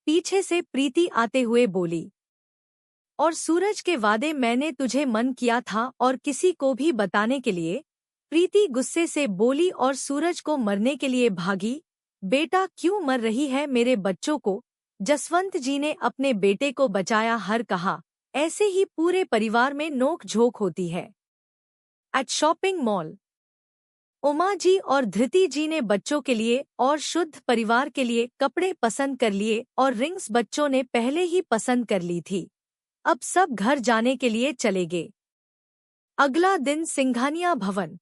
B: पीछे से प्रीति आते हुए बोली। और सूरज के वादे मैंने तुझे मन किया था और किसी को भी बताने के लिए? प्रीति गुस्से से बोली और सूरज को मरने के लिए भागी। बेटा क्यों मर रही है मेरे बच्चों को? जसवंत जी ने अपने बेटे को बचाया। हर कहा, ऐसे ही पूरे परिवार में नोक झोंक होती है। Eight shopping mall, Uma ji और धृति जी ने बच्चों के लिए और शुद्ध परिवार के लिए कपड़े पसंद कर लिए और रिंग्स बच्चों ने पहले ही पसंद कर ली थी। अब सब घर जाने के लिए चले गए। अगला दिन सिंघानिया भवन।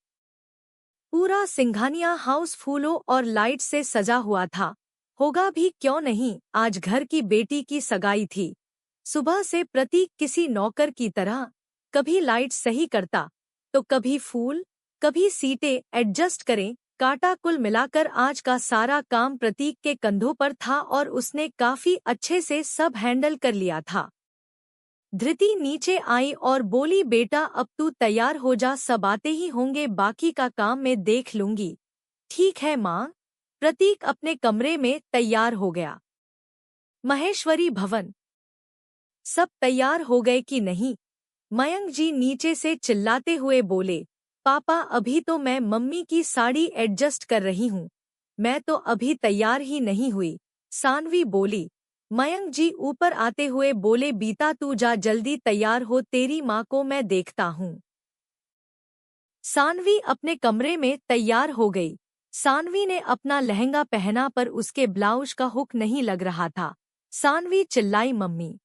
B: पूरा सिंघानिया हाउस फूलों और लाइट से सजा हुआ था। होगा भी क्यों नहीं, आज घर की बेटी की सगाई थी। सुबह से प्रतीक किसी नौकर की तरह कभी लाइट सही करता तो कभी फूल, कभी सीटें एडजस्ट करें काटा। कुल मिलाकर आज का सारा काम प्रतीक के कंधों पर था और उसने काफी अच्छे से सब हैंडल कर लिया था। धृति नीचे आई और बोली, बेटा अब तू तैयार हो जा, सब आते ही होंगे, बाकी का काम मैं देख लूंगी। ठीक है माँ। प्रतीक अपने कमरे में तैयार हो गया। महेश्वरी भवन। सब तैयार हो गए कि नहीं? मयंक जी नीचे से चिल्लाते हुए बोले, पापा अभी तो मैं मम्मी की साड़ी एडजस्ट कर रही हूँ, मैं तो अभी तैयार ही नहीं हुई। सानवी बोली। मयंक जी ऊपर आते हुए बोले, बीता तू जा जल्दी तैयार हो, तेरी माँ को मैं देखता हूँ। सानवी अपने कमरे में तैयार हो गई। सानवी ने अपना लहंगा पहना पर उसके ब्लाउज का हुक नहीं लग रहा था। सानवी चिल्लाई, मम्मी।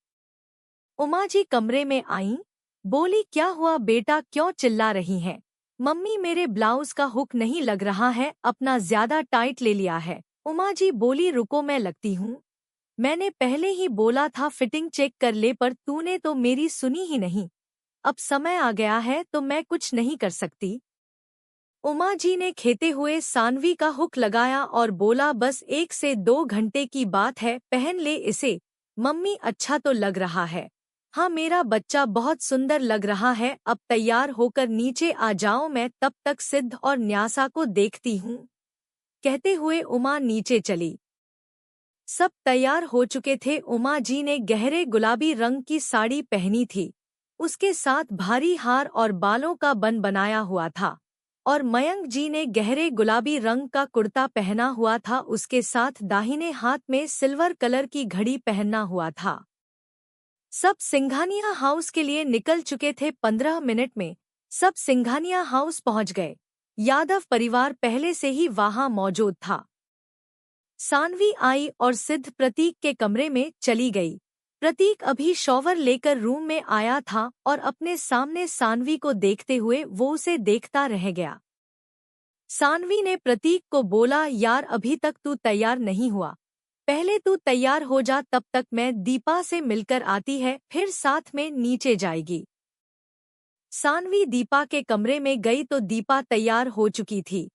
B: उमा जी कमरे में आईं, बोली, क्या हुआ बेटा, क्यों चिल्ला रही हैं? मम्मी मेरे ब्लाउज का हुक नहीं लग रहा है, अपना ज्यादा टाइट ले लिया है। उमा जी बोली, रुको मैं लगती हूँ। मैंने पहले ही बोला था फिटिंग चेक कर ले, पर तूने तो मेरी सुनी ही नहीं। अब समय आ गया है तो मैं कुछ नहीं कर सकती। उमा जी ने खेते हुए सानवी का हुक लगाया और बोला, बस 1 से 2 घंटे की बात है, पहन ले इसे। मम्मी अच्छा तो लग रहा है। हाँ मेरा बच्चा बहुत सुंदर लग रहा है, अब तैयार होकर नीचे आ जाओ, मैं तब तक सिद्ध और न्यासा को देखती हूँ। कहते हुए उमा नीचे चली। सब तैयार हो चुके थे। उमा जी ने गहरे गुलाबी रंग की साड़ी पहनी थी, उसके साथ भारी हार और बालों का बन बनाया हुआ था। और मयंक जी ने गहरे गुलाबी रंग का कुर्ता पहना हुआ था, उसके साथ दाहिने हाथ में सिल्वर कलर की घड़ी पहनना हुआ था। सब सिंघानिया हाउस के लिए निकल चुके थे। 15 मिनट में सब सिंघानिया हाउस पहुंच गए। यादव परिवार पहले से ही वहां मौजूद था। सानवी आई और सिद्ध प्रतीक के कमरे में चली गई। प्रतीक अभी शॉवर लेकर रूम में आया था और अपने सामने सानवी को देखते हुए वो उसे देखता रह गया। सानवी ने प्रतीक को बोला, यार अभी तक तू तैयार नहीं हुआ, पहले तू तैयार हो जा, तब तक मैं दीपा से मिलकर आती है, फिर साथ में नीचे जाएगी। सानवी दीपा के कमरे में गई तो दीपा तैयार हो चुकी थी।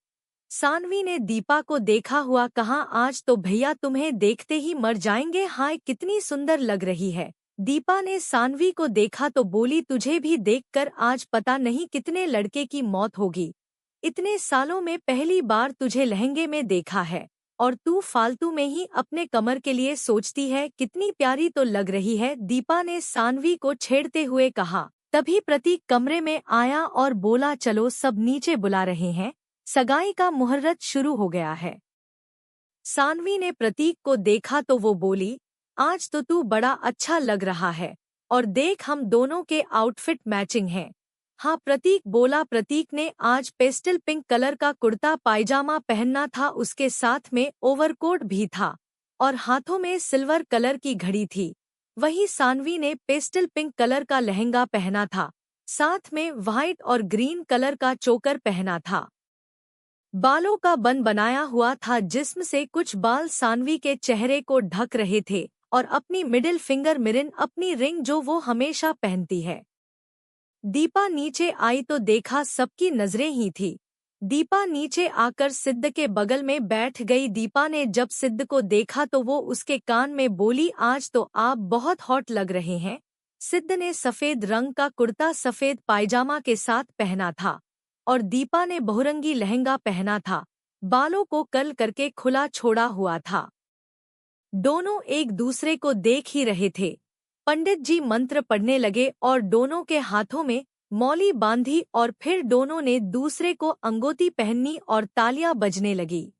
B: सानवी ने दीपा को देखा हुआ कहा, आज तो भैया तुम्हें देखते ही मर जाएंगे, हाय कितनी सुंदर लग रही है। दीपा ने सानवी को देखा तो बोली, तुझे भी देखकर आज पता नहीं कितने लड़के की मौत होगी। इतने सालों में पहली बार तुझे लहंगे में देखा है और तू फालतू में ही अपने कमर के लिए सोचती है, कितनी प्यारी तो लग रही है, दीपा ने सानवी को छेड़ते हुए कहा। तभी प्रतीक कमरे में आया और बोला, चलो सब नीचे बुला रहे हैं, सगाई का मुहूर्त शुरू हो गया है। सानवी ने प्रतीक को देखा तो वो बोली, आज तो तू बड़ा अच्छा लग रहा है और देख हम दोनों के आउटफिट मैचिंग हैं। हाँ प्रतीक बोला। प्रतीक ने आज पेस्टल पिंक कलर का कुर्ता पायजामा पहनना था, उसके साथ में ओवरकोट भी था और हाथों में सिल्वर कलर की घड़ी थी। वहीं सानवी ने पेस्टल पिंक कलर का लहंगा पहना था, साथ में व्हाइट और ग्रीन कलर का चोकर पहना था। बालों का बन बनाया हुआ था, जिस्म से कुछ बाल सानवी के चेहरे को ढक रहे थे और अपनी मिडिल फिंगर मिरिन, अपनी रिंग जो वो हमेशा पहनती है। दीपा नीचे आई तो देखा सबकी नजरें ही थी। दीपा नीचे आकर सिद्ध के बगल में बैठ गई। दीपा ने जब सिद्ध को देखा तो वो उसके कान में बोली, आज तो आप बहुत हॉट लग रहे हैं। सिद्ध ने सफेद रंग का कुर्ता सफेद पायजामा के साथ पहना था और दीपा ने बहुरंगी लहंगा पहना था, बालों को कर्ल करके खुला छोड़ा हुआ था। दोनों एक दूसरे को देख ही रहे थे। पंडित जी मंत्र पढ़ने लगे और दोनों के हाथों में मौली बांधी और फिर दोनों ने दूसरे को अंगूठी पहननी और तालियां बजने लगी।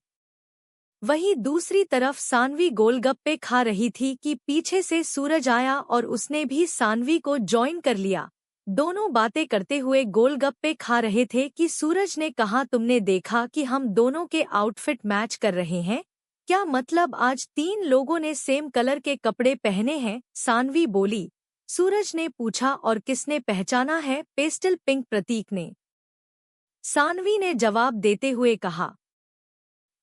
B: वहीं दूसरी तरफ सानवी गोलगप्पे खा रही थी कि पीछे से सूरज आया और उसने भी सानवी को ज्वाइन कर लिया। दोनों बातें करते हुए गोलगप्पे खा रहे थे कि सूरज ने कहा, तुमने देखा कि हम दोनों के आउटफिट मैच कर रहे हैं, क्या मतलब आज 3 लोगों ने सेम कलर के कपड़े पहने हैं? सानवी बोली। सूरज ने पूछा, और किसने पहचाना है? पेस्टल पिंक प्रतीक ने, सानवी ने जवाब देते हुए कहा।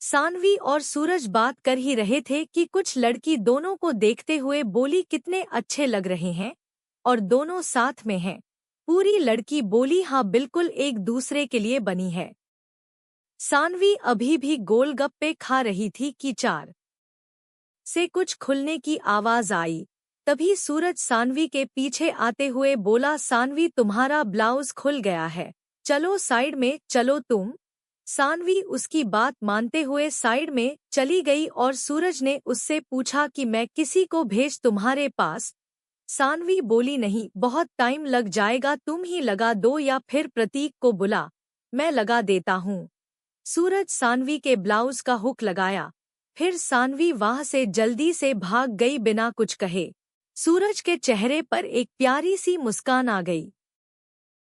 B: सानवी और सूरज बात कर ही रहे थे कि कुछ लड़की दोनों को देखते हुए बोली, कितने अच्छे लग रहे हैं और दोनों साथ में हैं। पूरी लड़की बोली, हाँ बिल्कुल एक दूसरे के लिए बनी है। सानवी अभी भी गोलगप्पे खा रही थी कि चार से कुछ खुलने की आवाज आई। तभी सूरज सानवी के पीछे आते हुए बोला, सानवी तुम्हारा ब्लाउज खुल गया है, चलो साइड में चलो तुम। सानवी उसकी बात मानते हुए साइड में चली गई और सूरज ने उससे पूछा कि मैं किसी को भेज तुम्हारे पास? सानवी बोली, नहीं बहुत टाइम लग जाएगा, तुम ही लगा दो या फिर प्रतीक को बुला, मैं लगा देता हूँ। सूरज सानवी के ब्लाउज का हुक लगाया, फिर सानवी वहां से जल्दी से भाग गई बिना कुछ कहे। सूरज के चेहरे पर एक प्यारी सी मुस्कान आ गई।